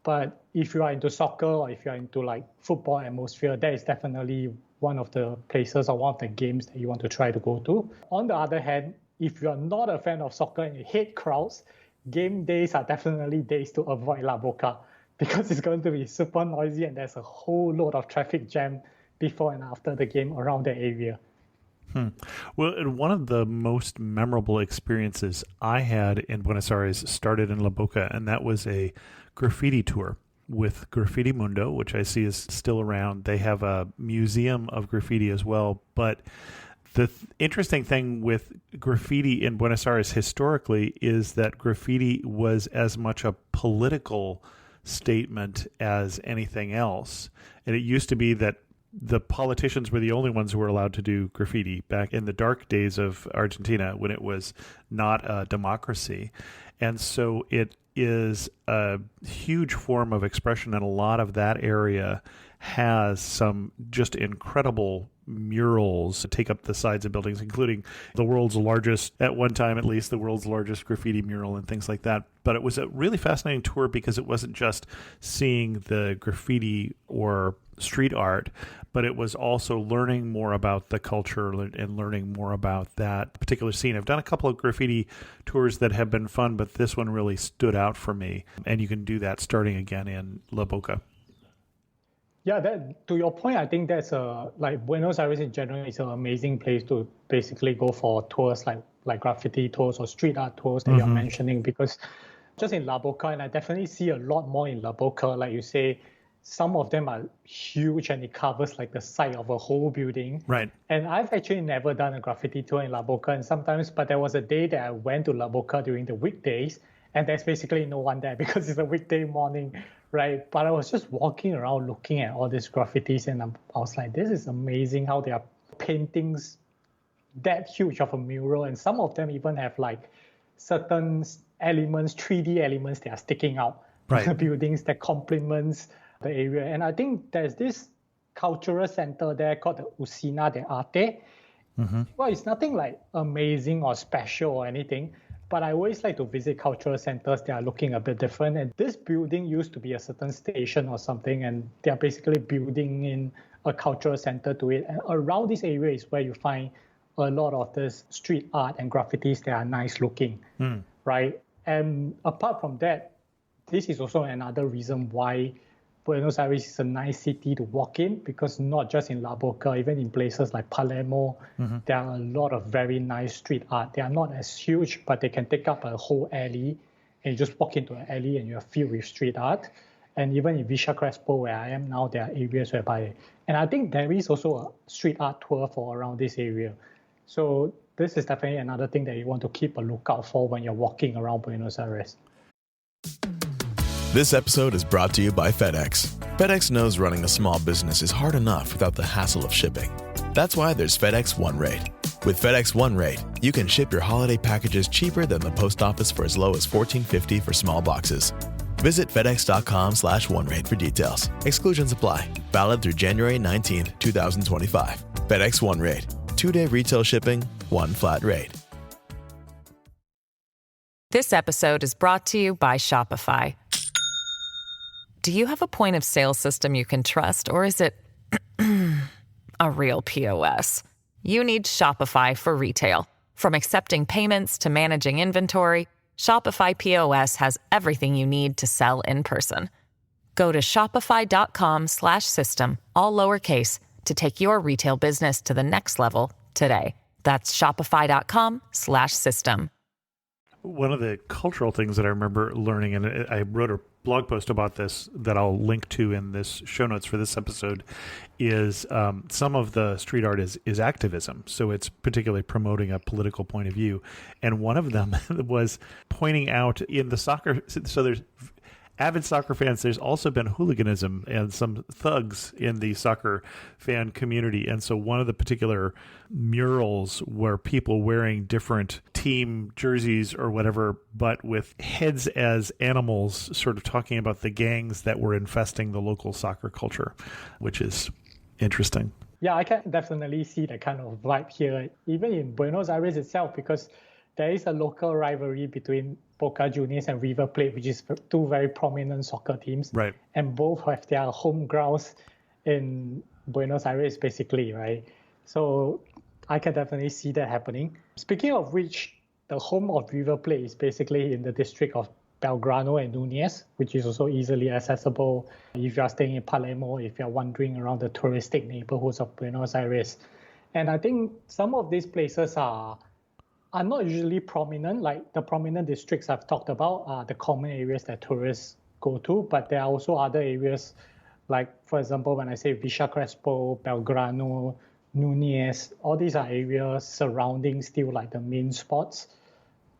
Speaker 3: But if you are into soccer or if you are into like football atmosphere, that is definitely one of the places or one of the games that you want to try to go to. On the other hand, if you're not a fan of soccer and you hate crowds, game days are definitely days to avoid La Boca because it's going to be super noisy and there's a whole load of traffic jam before and after the game around the area.
Speaker 1: Well, one of the most memorable experiences I had in Buenos Aires started in La Boca, and that was a graffiti tour with Graffiti Mundo, which I see is still around. They have a museum of graffiti as well. But the interesting thing with graffiti in Buenos Aires historically is that graffiti was as much a political statement as anything else. And it used to be that the politicians were the only ones who were allowed to do graffiti back in the dark days of Argentina when it was not a democracy. And so it is a huge form of expression, and a lot of that area has some just incredible murals that take up the sides of buildings, including the world's largest, at one time at least, the world's largest graffiti mural and things like that. But it was a really fascinating tour because it wasn't just seeing the graffiti or street art, but it was also learning more about the culture and learning more about that particular scene. I've done a couple of graffiti tours that have been fun, but this one really stood out for me. And you can do that starting again in La Boca.
Speaker 3: Yeah, that to your point, I think that's like Buenos Aires in general is an amazing place to basically go for tours like graffiti tours or street art tours that you're mentioning, because just in La Boca, and I definitely see a lot more in La Boca, like you say, some of them are huge and it covers like the side of a whole building.
Speaker 1: Right.
Speaker 3: And I've actually never done a graffiti tour in La Boca, and sometimes, but there was a day that I went to La Boca during the weekdays, and there's basically no one there because it's a weekday morning, right? But I was just walking around looking at all these graffitis, and I was like, this is amazing how they are paintings that huge of a mural, and some of them even have like certain elements, 3D elements that are sticking out from the buildings that complements the area. And I think there's this cultural center there called the Usina de Arte. Well, it's nothing like amazing or special or anything, but I always like to visit cultural centers that are looking a bit different. And this building used to be a certain station or something, and they're basically building in a cultural center to it. And around this area is where you find a lot of this street art and graffitis that are nice looking, right? And apart from that, this is also another reason why Buenos Aires is a nice city to walk in, because not just in La Boca, even in places like Palermo, there are a lot of very nice street art. They are not as huge, but they can take up a whole alley, and you just walk into an alley and you're filled with street art. And even in Villa Crespo, where I am now, there are areas whereby, and I think there is also a street art tour for around this area. So this is definitely another thing that you want to keep a lookout for when you're walking around Buenos Aires.
Speaker 6: This episode is brought to you by FedEx. FedEx knows running a small business is hard enough without the hassle of shipping. That's why there's FedEx One Rate. With FedEx One Rate, you can ship your holiday packages cheaper than the post office for as low as $14.50 for small boxes. Visit FedEx.com/OneRate for details. Exclusions apply. Valid through January 19th, 2025. FedEx One Rate. 2-day retail shipping, one flat rate.
Speaker 5: This episode is brought to you by Shopify. Do you have a point of sale system you can trust, or is it a real POS? You need Shopify for retail. From accepting payments to managing inventory, Shopify POS has everything you need to sell in person. Go to shopify.com/system, all lowercase, to take your retail business to the next level today. That's shopify.com/system.
Speaker 1: One of the cultural things that I remember learning, and I wrote a blog post about this that I'll link to in this show notes for this episode, is some of the street art is activism. So it's particularly promoting a political point of view. And one of them was pointing out in the soccer, so there's avid soccer fans, there's also been hooliganism and some thugs in the soccer fan community. And so one of the particular murals were people wearing different team jerseys or whatever, but with heads as animals, sort of talking about the gangs that were infesting the local soccer culture, which is interesting.
Speaker 3: Yeah, I can definitely see that kind of vibe here, even in Buenos Aires itself, because there is a local rivalry between Boca Juniors and River Plate, which is two very prominent soccer teams.
Speaker 1: Right.
Speaker 3: And both have their home grounds in Buenos Aires, basically, right? So I can definitely see that happening. Speaking of which, the home of River Plate is basically in the district of Belgrano and Núñez, which is also easily accessible if you are staying in Palermo, if you're wandering around the touristic neighborhoods of Buenos Aires. And I think some of these places are not usually prominent. Like the prominent districts I've talked about are the common areas that tourists go to, but there are also other areas, like, for example, when I say Villa Crespo, Belgrano, Núñez, all these are areas surrounding still like the main spots,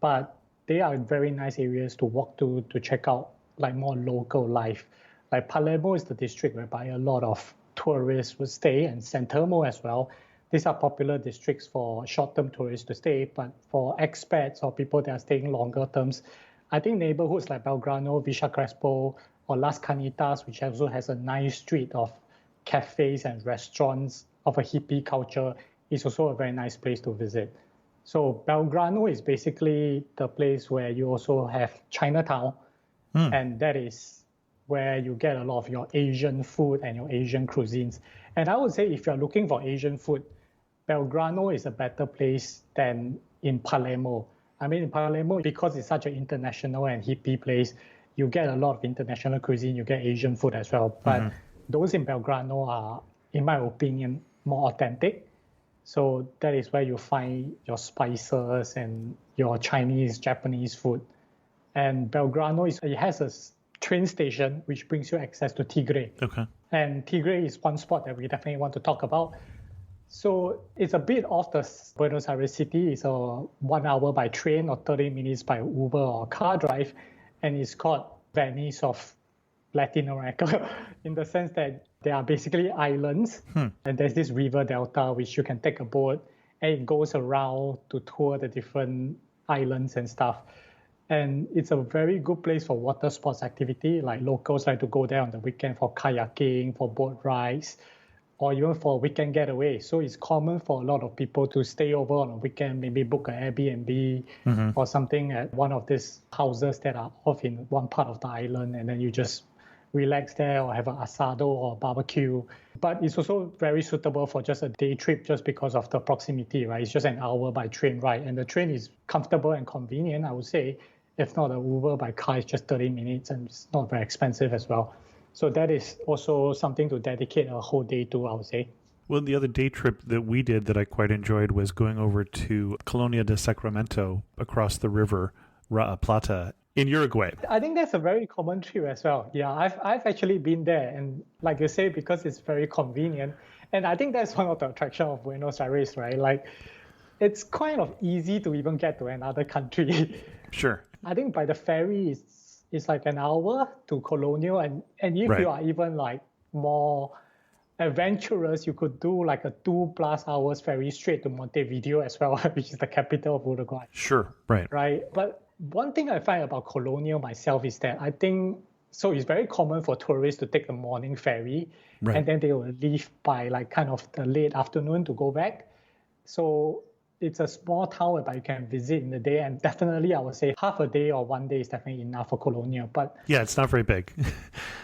Speaker 3: but they are very nice areas to walk to check out like more local life. Like Palermo is the district whereby a lot of tourists would stay, and San Telmo as well. These are popular districts for short-term tourists to stay, but for expats or people that are staying longer terms, I think neighborhoods like Belgrano, Villa Crespo, or Las Canitas, which also has a nice street of cafes and restaurants of a hippie culture, is also a very nice place to visit. So Belgrano is basically the place where you also have Chinatown, and that is where you get a lot of your Asian food and your Asian cuisines. And I would say if you're looking for Asian food, Belgrano is a better place than in Palermo. I mean, in Palermo, because it's such an international and hippie place, you get a lot of international cuisine, you get Asian food as well. But those in Belgrano are, in my opinion, more authentic. So that is where you find your spices and your Chinese, Japanese food. And Belgrano it has a train station which brings you access to Tigre.
Speaker 1: Okay.
Speaker 3: And Tigre is one spot that we definitely want to talk about. So it's a bit off the Buenos Aires city. It's a 1 hour by train or 30 minutes by Uber or car drive. And it's called Venice of Latin America in the sense that they are basically islands. And there's this river delta which you can take a boat and it goes around to tour the different islands and stuff. And it's a very good place for water sports activity. Like locals like to go there on the weekend for kayaking, for boat rides, or even for a weekend getaway. So it's common for a lot of people to stay over on a weekend, maybe book an Airbnb or something at one of these houses that are off in one part of the island, and then you just relax there or have an asado or barbecue. But it's also very suitable for just a day trip just because of the proximity, right? It's just an hour by train ride, and the train is comfortable and convenient, I would say. If not, an Uber by car is just 30 minutes and it's not very expensive as well. So that is also something to dedicate a whole day to, I would say.
Speaker 1: Well, the other day trip that we did that I quite enjoyed was going over to Colonia de Sacramento across the river, Plata, in Uruguay.
Speaker 3: I think that's a very common trip as well. Yeah, I've actually been there. And like you say, because it's very convenient. And I think that's one of the attractions of Buenos Aires, right? Like, it's kind of easy to even get to another country.
Speaker 1: Sure.
Speaker 3: I think by the ferry, it's like an hour to Colonial. And if
Speaker 1: Right.
Speaker 3: you are even like more adventurous, you could do like a 2+ hours ferry straight to Montevideo as well, which is the capital of Uruguay.
Speaker 1: Sure. Right.
Speaker 3: Right. But one thing I find about Colonial myself is that I think, so it's very common for tourists to take the morning ferry,
Speaker 1: Right.
Speaker 3: and then they will leave by like kind of the late afternoon to go back. So it's a small town that you can visit in the day, and definitely I would say half a day or 1 day is definitely enough for Colonial. But
Speaker 1: Yeah, it's not very big.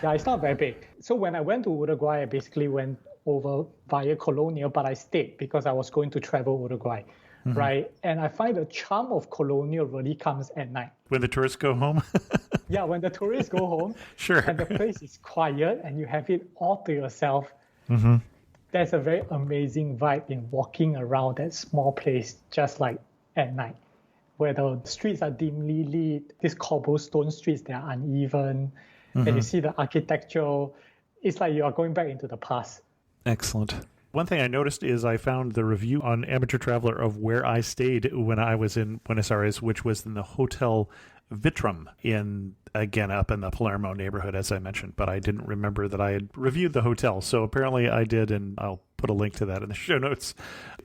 Speaker 3: yeah, it's not very big. So when I went to Uruguay, I basically went over via Colonial, but I stayed because I was going to travel Uruguay, right? And I find the charm of Colonial really comes at night.
Speaker 1: When the tourists go home?
Speaker 3: Yeah, when the tourists go home,
Speaker 1: Sure.
Speaker 3: and the place is quiet and you have it all to yourself, there's a very amazing vibe in walking around that small place just like at night, where the streets are dimly lit, these cobblestone streets, they are uneven, and you see the architecture. It's like you are going back into the past.
Speaker 1: Excellent. One thing I noticed is I found the review on Amateur Traveler of where I stayed when I was in Buenos Aires, which was in the Hotel Vitrum again, up in the Palermo neighborhood, as I mentioned, but I didn't remember that I had reviewed the hotel. So apparently I did, and I'll put a link to that in the show notes.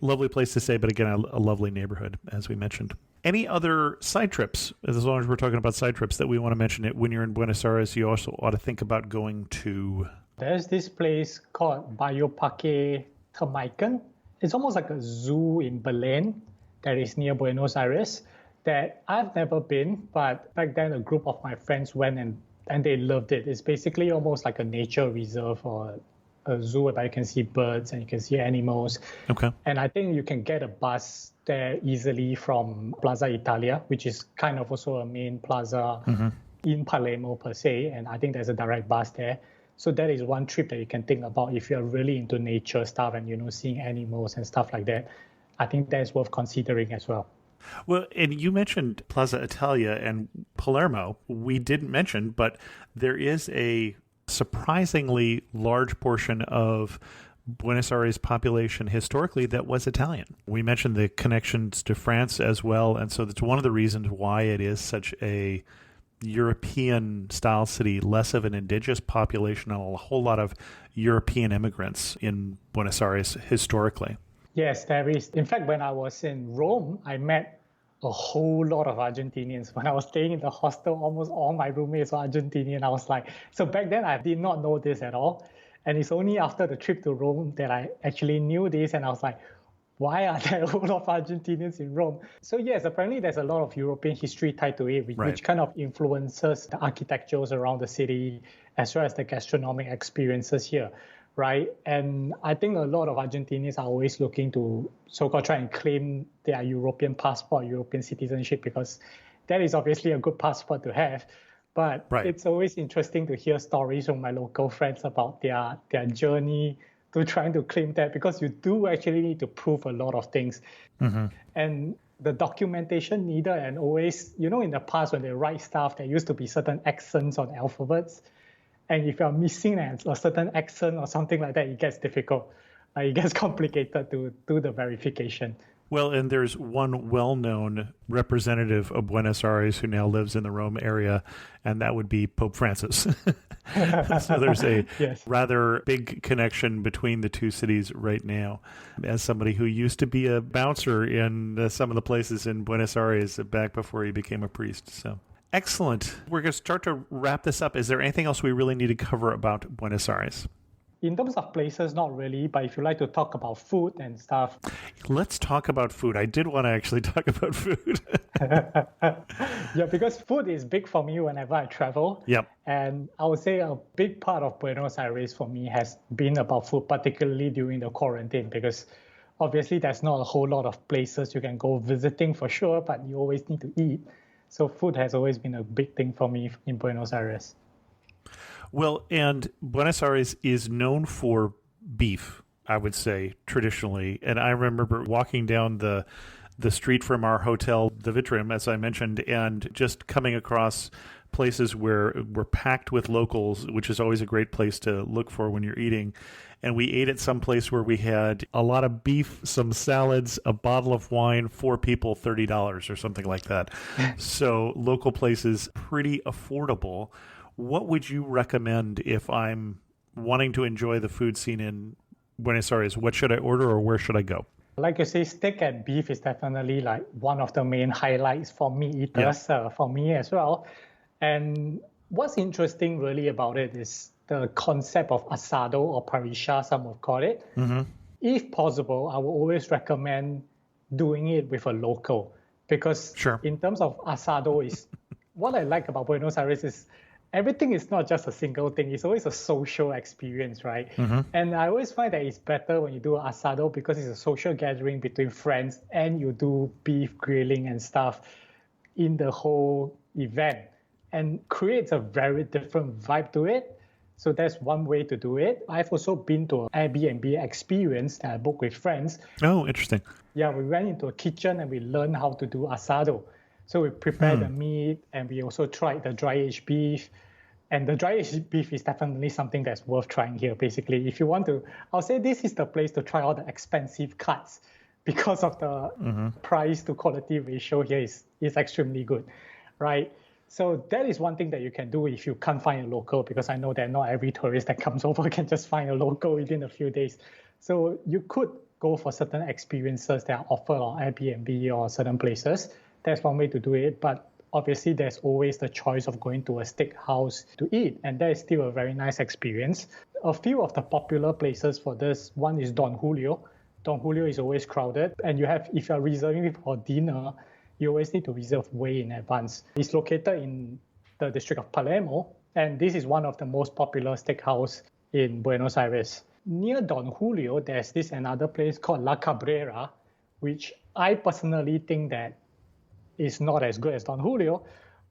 Speaker 1: Lovely place to stay, but again, a lovely neighborhood, as we mentioned. Any other side trips, as long as we're talking about side trips, that we want to mention it when you're in Buenos Aires, you also ought to think about going to...
Speaker 3: There's this place called Bioparque Termaiken. It's almost like a zoo in Belém that is near Buenos Aires that I've never been, but back then a group of my friends went and they loved it. It's basically almost like a nature reserve or a zoo where you can see birds and you can see animals.
Speaker 1: Okay.
Speaker 3: And I think you can get a bus there easily from Plaza Italia, which is kind of also a main plaza in Palermo per se. And I think there's a direct bus there. So that is one trip that you can think about if you're really into nature stuff and, seeing animals and stuff like that. I think that's worth considering as well.
Speaker 1: Well, and you mentioned Plaza Italia and Palermo. We didn't mention, but there is a surprisingly large portion of Buenos Aires population historically that was Italian. We mentioned the connections to France as well, and so that's one of the reasons why it is such a European-style city, less of an indigenous population, and a whole lot of European immigrants in Buenos Aires historically.
Speaker 3: Yes, there is. In fact, when I was in Rome, I met a whole lot of Argentinians. When I was staying in the hostel, almost all my roommates were Argentinian. I was like, so back then I did not know this at all. And it's only after the trip to Rome that I actually knew this. And I was like, why are there a whole lot of Argentinians in Rome? So yes, apparently there's a lot of European history tied to it, which kind of influences the architectures around the city, as well as the gastronomic experiences here. Right. And I think a lot of Argentinians are always looking to so-called try and claim their European passport, European citizenship, because that is obviously a good passport to have. But
Speaker 1: Right.
Speaker 3: it's always interesting to hear stories from my local friends about their journey to trying to claim that, because you do actually need to prove a lot of things. And the documentation needed, and always, in the past when they write stuff, there used to be certain accents on alphabets. And if you're missing a certain accent or something like that, it gets difficult. It gets complicated to do the verification.
Speaker 1: Well, and there's one well-known representative of Buenos Aires who now lives in the Rome area, and that would be Pope Francis. So there's a
Speaker 3: Yes.
Speaker 1: rather big connection between the two cities right now. As somebody who used to be a bouncer in some of the places in Buenos Aires back before he became a priest. So excellent. We're going to start to wrap this up. Is there anything else we really need to cover about Buenos Aires?
Speaker 3: In terms of places, not really, but if you like to talk about food and stuff.
Speaker 1: Let's talk about food. I did want to actually talk about food.
Speaker 3: Yeah, because food is big for me whenever I travel.
Speaker 1: Yep.
Speaker 3: And I would say a big part of Buenos Aires for me has been about food, particularly during the quarantine, because obviously there's not a whole lot of places you can go visiting for sure, but you always need to eat. So food has always been a big thing for me in Buenos Aires.
Speaker 1: Well, and Buenos Aires is known for beef, I would say, traditionally. And I remember walking down the street from our hotel, the Vitrim, as I mentioned, and just coming across places where we're packed with locals, which is always a great place to look for when you're eating. And we ate at some place where we had a lot of beef, some salads, a bottle of wine, 4 people, $30 or something like that. So local places, pretty affordable. What would you recommend if I'm wanting to enjoy the food scene in Buenos Aires? What should I order, or where should I go?
Speaker 3: Like you say, steak and beef is definitely like one of the main highlights for meat eaters, for me as well. And what's interesting really about it is the concept of asado or parrilla, some would call it. If possible, I will always recommend doing it with a local, because in terms of asado, is what I like about Buenos Aires is everything is not just a single thing. It's always a social experience, right? And I always find that it's better when you do an asado because it's a social gathering between friends and you do beef grilling and stuff in the whole event, and creates a very different vibe to it. So that's one way to do it. I've also been to an Airbnb experience that I booked with friends.
Speaker 1: Oh, interesting.
Speaker 3: Yeah, we went into a kitchen and we learned how to do asado. So we prepared the meat, and we also tried the dry aged beef. And the dry aged beef is definitely something that's worth trying here. Basically, if you want to, I'll say this is the place to try all the expensive cuts, because of the price to quality ratio here is extremely good, right? So that is one thing that you can do if you can't find a local, because I know that not every tourist that comes over can just find a local within a few days. So you could go for certain experiences that are offered on Airbnb or certain places. That's one way to do it. But obviously, there's always the choice of going to a steakhouse to eat, and that is still a very nice experience. A few of the popular places for this, one is Don Julio. Don Julio is always crowded, and if you're reserving it for dinner, you always need to reserve way in advance. It's located in the district of Palermo, and this is one of the most popular steakhouse in Buenos Aires. Near Don Julio, there's this another place called La Cabrera, which I personally think that is not as good as Don Julio,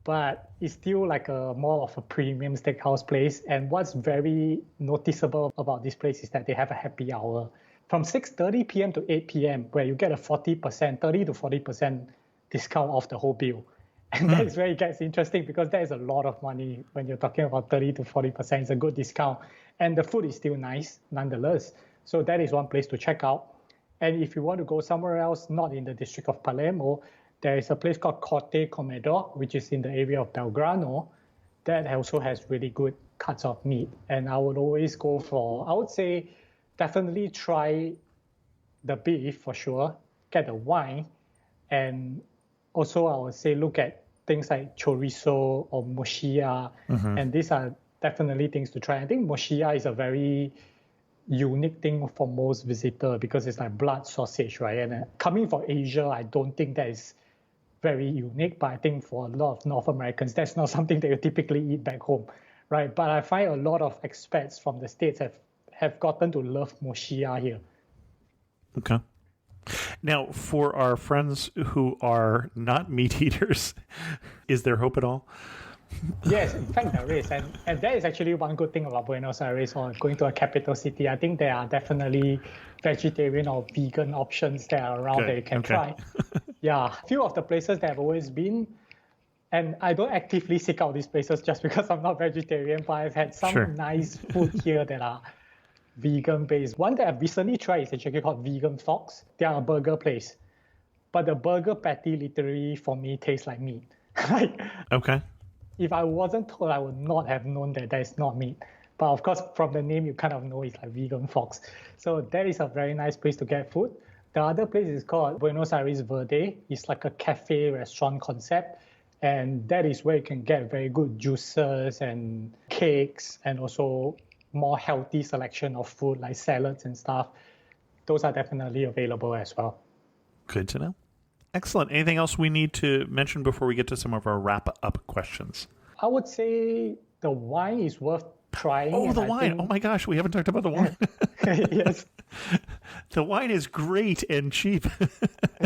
Speaker 3: but it's still like a more of a premium steakhouse place. And what's very noticeable about this place is that they have a happy hour from 6:30 p.m. to 8 p.m. where you get a 30 to 40% discount off the whole bill. And that is where it gets interesting, because that is a lot of money when you're talking about 30 to 40%. It's a good discount. And the food is still nice nonetheless. So that is one place to check out. And if you want to go somewhere else, not in the district of Palermo, there is a place called Corte Comedor, which is in the area of Belgrano, that also has really good cuts of meat. And I would always go for, I would say, definitely try the beef for sure, get the wine, and also I would say look at things like chorizo or mochila, and these are definitely things to try. I think mochila is a very unique thing for most visitors because it's like blood sausage, right? And coming from Asia, I don't think that is very unique, but I think for a lot of North Americans, that's not something that you typically eat back home, right? But I find a lot of expats from the States have gotten to love mochila here.
Speaker 1: Okay. Now, for our friends who are not meat eaters, is there hope at all?
Speaker 3: Yes, in fact there is, and that is actually one good thing about Buenos Aires or going to a capital city. I think there are definitely vegetarian or vegan options that are around that
Speaker 1: Good.
Speaker 3: you can
Speaker 1: Okay.
Speaker 3: try. Yeah, a few of the places that I've always been, and I don't actively seek out these places just because I'm not vegetarian, but I've had
Speaker 1: Sure.
Speaker 3: some nice food here that are vegan based. One that I've recently tried is actually called Vegan Fox. They are a burger place, but the burger patty literally for me tastes like meat. Like
Speaker 1: Okay.
Speaker 3: if I wasn't told, I would not have known that that is not meat. But of course, from the name, you kind of know it's like Vegan Fox. So that is a very nice place to get food. The other place is called Buenos Aires Verde. It's like a cafe restaurant concept. And that is where you can get very good juices and cakes and also more healthy selection of food like salads and stuff. Those are definitely available as well.
Speaker 1: Good to know. Excellent. Anything else we need to mention before we get to some of our wrap-up questions?
Speaker 3: I would say the wine is worth trying.
Speaker 1: Oh,
Speaker 3: and
Speaker 1: the
Speaker 3: I
Speaker 1: wine.
Speaker 3: think-
Speaker 1: Oh my gosh, we haven't talked about the wine.
Speaker 3: Yes.
Speaker 1: The wine is great and cheap.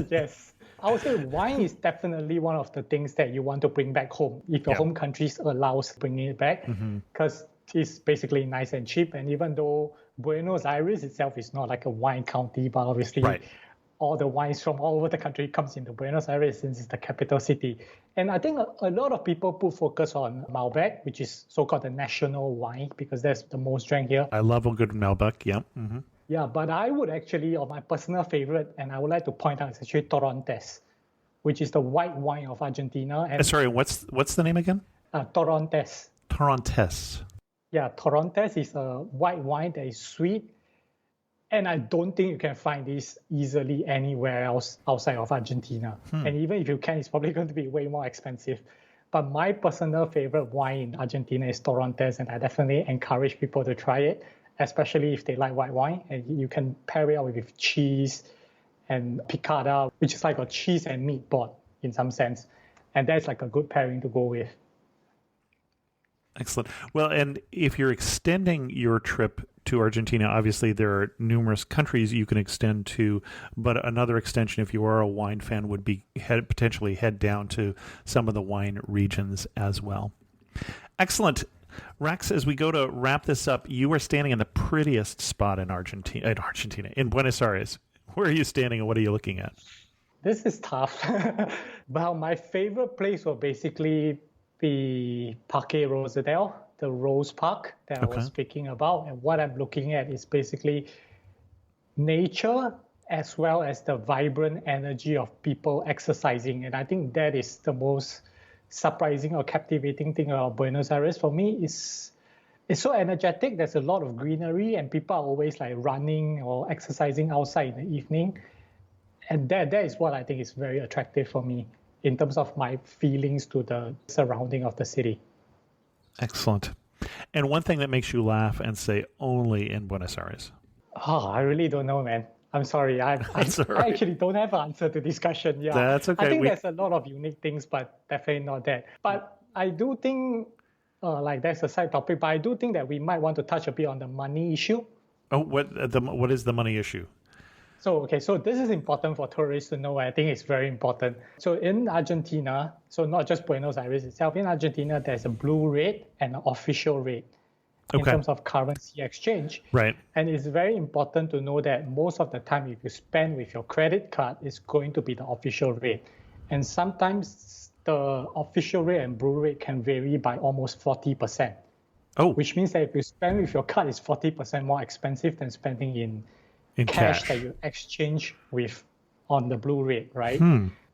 Speaker 3: Yes. I would say wine is definitely one of the things that you want to bring back home if your
Speaker 1: Yeah.
Speaker 3: home country allows bringing it back because it's basically nice and cheap. And even though Buenos Aires itself is not like a wine county, but obviously
Speaker 1: Right.
Speaker 3: all the wines from all over the country comes into Buenos Aires since it's the capital city. And I think a lot of people put focus on Malbec, which is so-called the national wine because that's the most drank here.
Speaker 1: I love a good Malbec. Yeah. Mm-hmm.
Speaker 3: Yeah, but I would actually, or my personal favorite, and I would like to point out, is actually Torrontés, which is the white wine of Argentina. And
Speaker 1: Sorry, what's the name again?
Speaker 3: Torrontés.
Speaker 1: Torrontés.
Speaker 3: Yeah, Torrontés is a white wine that is sweet. And I don't think you can find this easily anywhere else outside of Argentina. And even if you can, it's probably going to be way more expensive. But my personal favorite wine in Argentina is Torrontés, and I definitely encourage people to try it, especially if they like white wine. And you can pair it up with cheese and picada, which is like a cheese and meat board in some sense. And that's like a good pairing to go with.
Speaker 1: Excellent. Well, and if you're extending your trip to Argentina, obviously there are numerous countries you can extend to, but another extension, if you are a wine fan, would be potentially head down to some of the wine regions as well. Excellent. Rax, as we go to wrap this up, you are standing in the prettiest spot in in Buenos Aires. Where are you standing and what are you looking at?
Speaker 3: This is tough. Well, my favorite place will basically be Parque Rosedale, the Rose Park that I was speaking about. And what I'm looking at is basically nature as well as the vibrant energy of people exercising. And I think that is the most surprising or captivating thing about Buenos Aires for me. It's so energetic. There's a lot of greenery and people are always like running or exercising outside in the evening. And that is what I think is very attractive for me in terms of my feelings to the surrounding of the city.
Speaker 1: Excellent. And one thing that makes you laugh and say only in Buenos Aires.
Speaker 3: Oh, I really don't know, man. I'm sorry. I actually don't have an answer to this question. Yeah,
Speaker 1: That's okay.
Speaker 3: I think there's a lot of unique things, but definitely not that. But I do think, like that's a side topic, but I do think that we might want to touch a bit on the money issue.
Speaker 1: Oh, what is the money issue?
Speaker 3: So this is important for tourists to know. I think it's very important. So in Argentina, so not just Buenos Aires itself, in Argentina, there's a blue rate and an official rate in terms of currency exchange.
Speaker 1: Right.
Speaker 3: And it's very important to know that most of the time, if you spend with your credit card, it's going to be the official rate. And sometimes the official rate and blue rate can vary by almost 40%.
Speaker 1: Oh,
Speaker 3: Which means that if you spend with your card, it's 40% more expensive than spending in cash that you exchange with on the blue rate, right?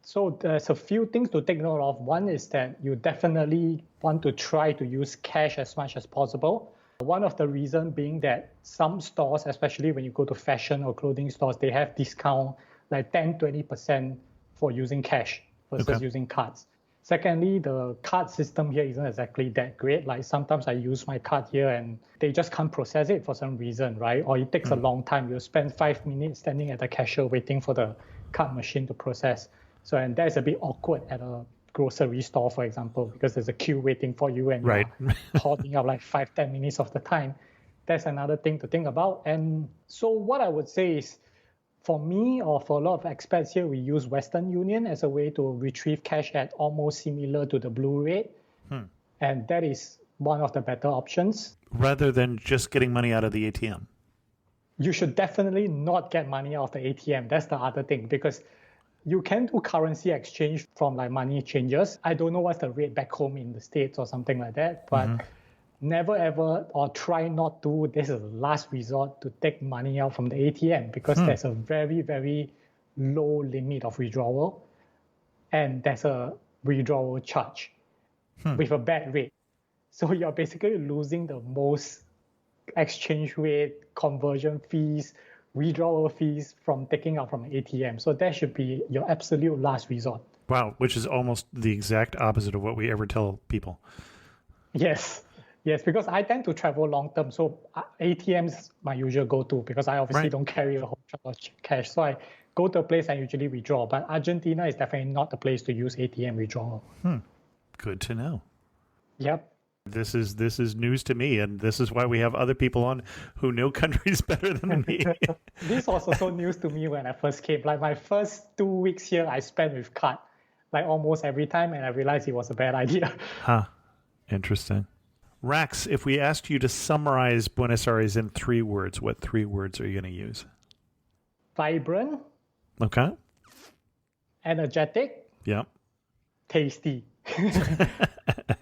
Speaker 3: So there's a few things to take note of. One is that you definitely want to try to use cash as much as possible. One of the reasons being that some stores, especially when you go to fashion or clothing stores, they have discount like 10-20% for using cash versus using cards. Secondly, the card system here isn't exactly that great. Like sometimes I use my card here and they just can't process it for some reason, right? Or it takes a long time. You'll spend 5 minutes standing at the cashier waiting for the card machine to process. So, and that's a bit awkward at a grocery store, for example, because there's a queue waiting for you and you're holding up like 5-10 minutes of the time. That's another thing to think about. And so what I would say is, for me or for a lot of expats here, we use Western Union as a way to retrieve cash at almost similar to the blue rate. And that is one of the better options.
Speaker 1: Rather than just getting money out of the ATM.
Speaker 3: You should definitely not get money out of the ATM. That's the other thing, because you can do currency exchange from like money changers. I don't know what's the rate back home in the States or something like that, but never ever, or try not to, this is the last resort to take money out from the ATM, because there's a very, very low limit of withdrawal, and there's a withdrawal charge with a bad rate. So you're basically losing the most exchange rate, conversion fees, withdrawal fees from taking out from an ATM. So that should be your absolute last resort.
Speaker 1: Wow, which is almost the exact opposite of what we ever tell people.
Speaker 3: Yes, because I tend to travel long term. So ATM's my usual go-to, because I obviously don't carry a whole lot of cash. So I go to a place and usually withdraw. But Argentina is definitely not the place to use ATM withdrawal.
Speaker 1: Good to know.
Speaker 3: Yep.
Speaker 1: This is news to me, and this is why we have other people on who know countries better than me.
Speaker 3: This was also news to me when I first came. Like my first 2 weeks here, I spent with card, like almost every time, and I realized it was a bad idea.
Speaker 1: Interesting. Rax, if we asked you to summarize Buenos Aires in 3 words, what 3 words are you going to use?
Speaker 3: Vibrant.
Speaker 1: Okay.
Speaker 3: Energetic.
Speaker 1: Yep.
Speaker 3: Tasty.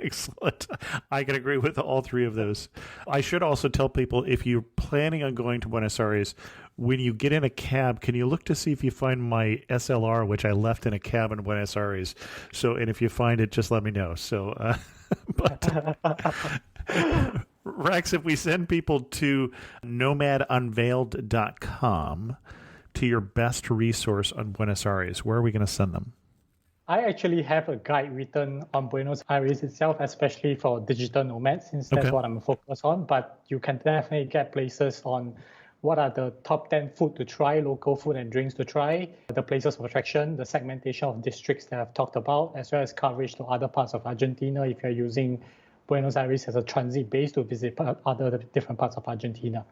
Speaker 1: Excellent. I can agree with all 3 of those. I should also tell people, if you're planning on going to Buenos Aires, when you get in a cab, can you look to see if you find my SLR, which I left in a cab in Buenos Aires? So, and if you find it, just let me know. So, Rax, if we send people to nomadunveiled.com, to your best resource on Buenos Aires, where are we going to send them?
Speaker 3: I actually have a guide written on Buenos Aires itself, especially for digital nomads, since that's what I'm focused on. But you can definitely get places on what are the top 10 food to try, local food and drinks to try, the places of attraction, the segmentation of districts that I've talked about, as well as coverage to other parts of Argentina if you're using Buenos Aires as a transit base to visit other different parts of Argentina.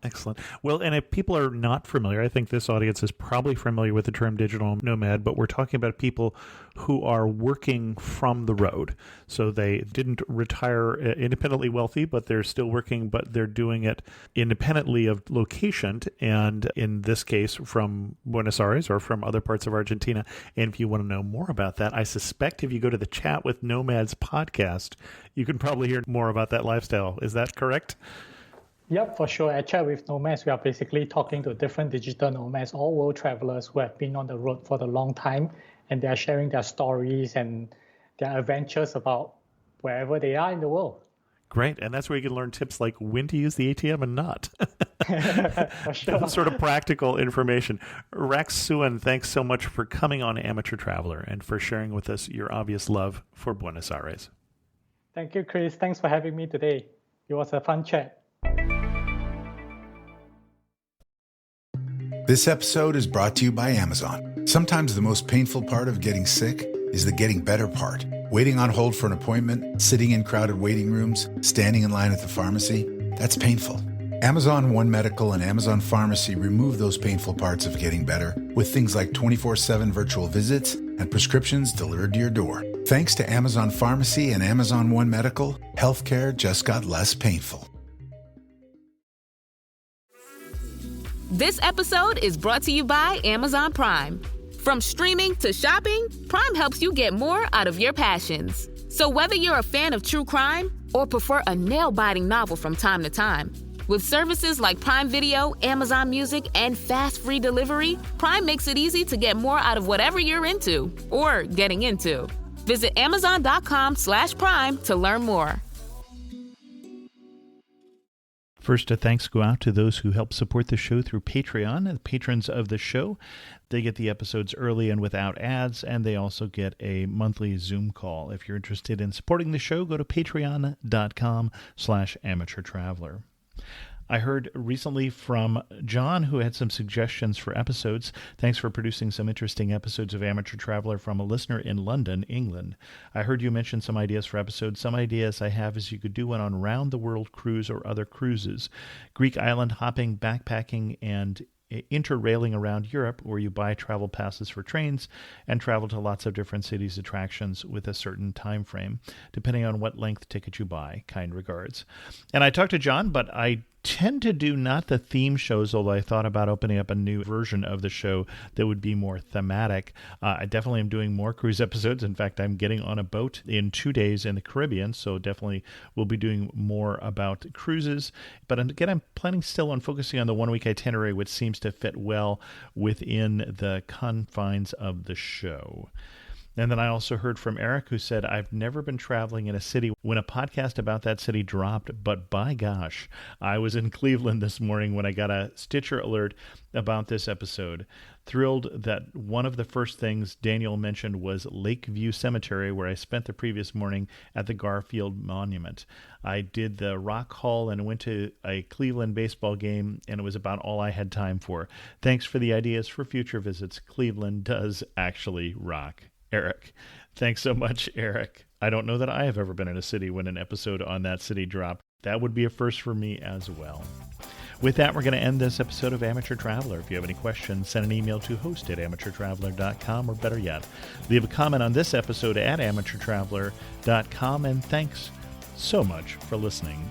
Speaker 1: Excellent. Well, and if people are not familiar, I think this audience is probably familiar with the term digital nomad, but we're talking about people who are working from the road. So they didn't retire independently wealthy, but they're still working, but they're doing it independently of location, and in this case, from Buenos Aires or from other parts of Argentina. And if you want to know more about that, I suspect if you go to the Chat with Nomads podcast, you can probably hear more about that lifestyle. Is that correct?
Speaker 3: Yep, for sure. At Chat with Nomads, we are basically talking to different digital nomads, all world travelers who have been on the road for a long time, and they are sharing their stories and their adventures about wherever they are in the world.
Speaker 1: Great. And that's where you can learn tips like when to use the ATM and not.
Speaker 3: For sure.
Speaker 1: Sort of practical information. Rax Suen, thanks so much for coming on Amateur Traveler and for sharing with us your obvious love for Buenos Aires.
Speaker 3: Thank you, Chris. Thanks for having me today. It was a fun chat.
Speaker 7: This episode is brought to you by Amazon. Sometimes the most painful part of getting sick is the getting better part. Waiting on hold for an appointment, sitting in crowded waiting rooms, standing in line at the pharmacy, that's painful. Amazon One Medical and Amazon Pharmacy remove those painful parts of getting better with things like 24/7 virtual visits and prescriptions delivered to your door. Thanks to Amazon Pharmacy and Amazon One Medical, healthcare just got less painful.
Speaker 8: This episode is brought to you by Amazon Prime. From streaming to shopping, Prime helps you get more out of your passions. So whether you're a fan of true crime or prefer a nail-biting novel from time to time, with services like Prime Video, Amazon Music, and fast free delivery, Prime makes it easy to get more out of whatever you're into or getting into. Visit Amazon.com/Prime to learn more.
Speaker 1: First, a thanks go out to those who help support the show through Patreon. The patrons of the show, they get the episodes early and without ads, and they also get a monthly Zoom call. If you're interested in supporting the show, go to patreon.com/amateurtraveler. I heard recently from John, who had some suggestions for episodes. Thanks for producing some interesting episodes of Amateur Traveler from a listener in London, England. I heard you mention some ideas for episodes. Some ideas I have is you could do one on round-the-world cruise or other cruises, Greek island hopping, backpacking, and interrailing around Europe, where you buy travel passes for trains and travel to lots of different cities' attractions with a certain time frame, depending on what length ticket you buy. Kind regards. And I talked to John, but I tend to do not the theme shows, although I thought about opening up a new version of the show that would be more thematic. I definitely am doing more cruise episodes. In fact, I'm getting on a boat in 2 days in the Caribbean, so definitely we'll be doing more about cruises. But again, I'm planning still on focusing on the 1 week itinerary, which seems to fit well within the confines of the show. And then I also heard from Eric, who said, I've never been traveling in a city when a podcast about that city dropped, but by gosh, I was in Cleveland this morning when I got a Stitcher alert about this episode. Thrilled that one of the first things Daniel mentioned was Lakeview Cemetery, where I spent the previous morning at the Garfield Monument. I did the Rock Hall and went to a Cleveland baseball game, and it was about all I had time for. Thanks for the ideas for future visits. Cleveland does actually rock. Eric. Thanks so much, Eric. I don't know that I have ever been in a city when an episode on that city dropped. That would be a first for me as well. With that, we're going to end this episode of Amateur Traveler. If you have any questions, send an email to host@amateurtraveler.com, or better yet, leave a comment on this episode at amateurtraveler.com. And thanks so much for listening.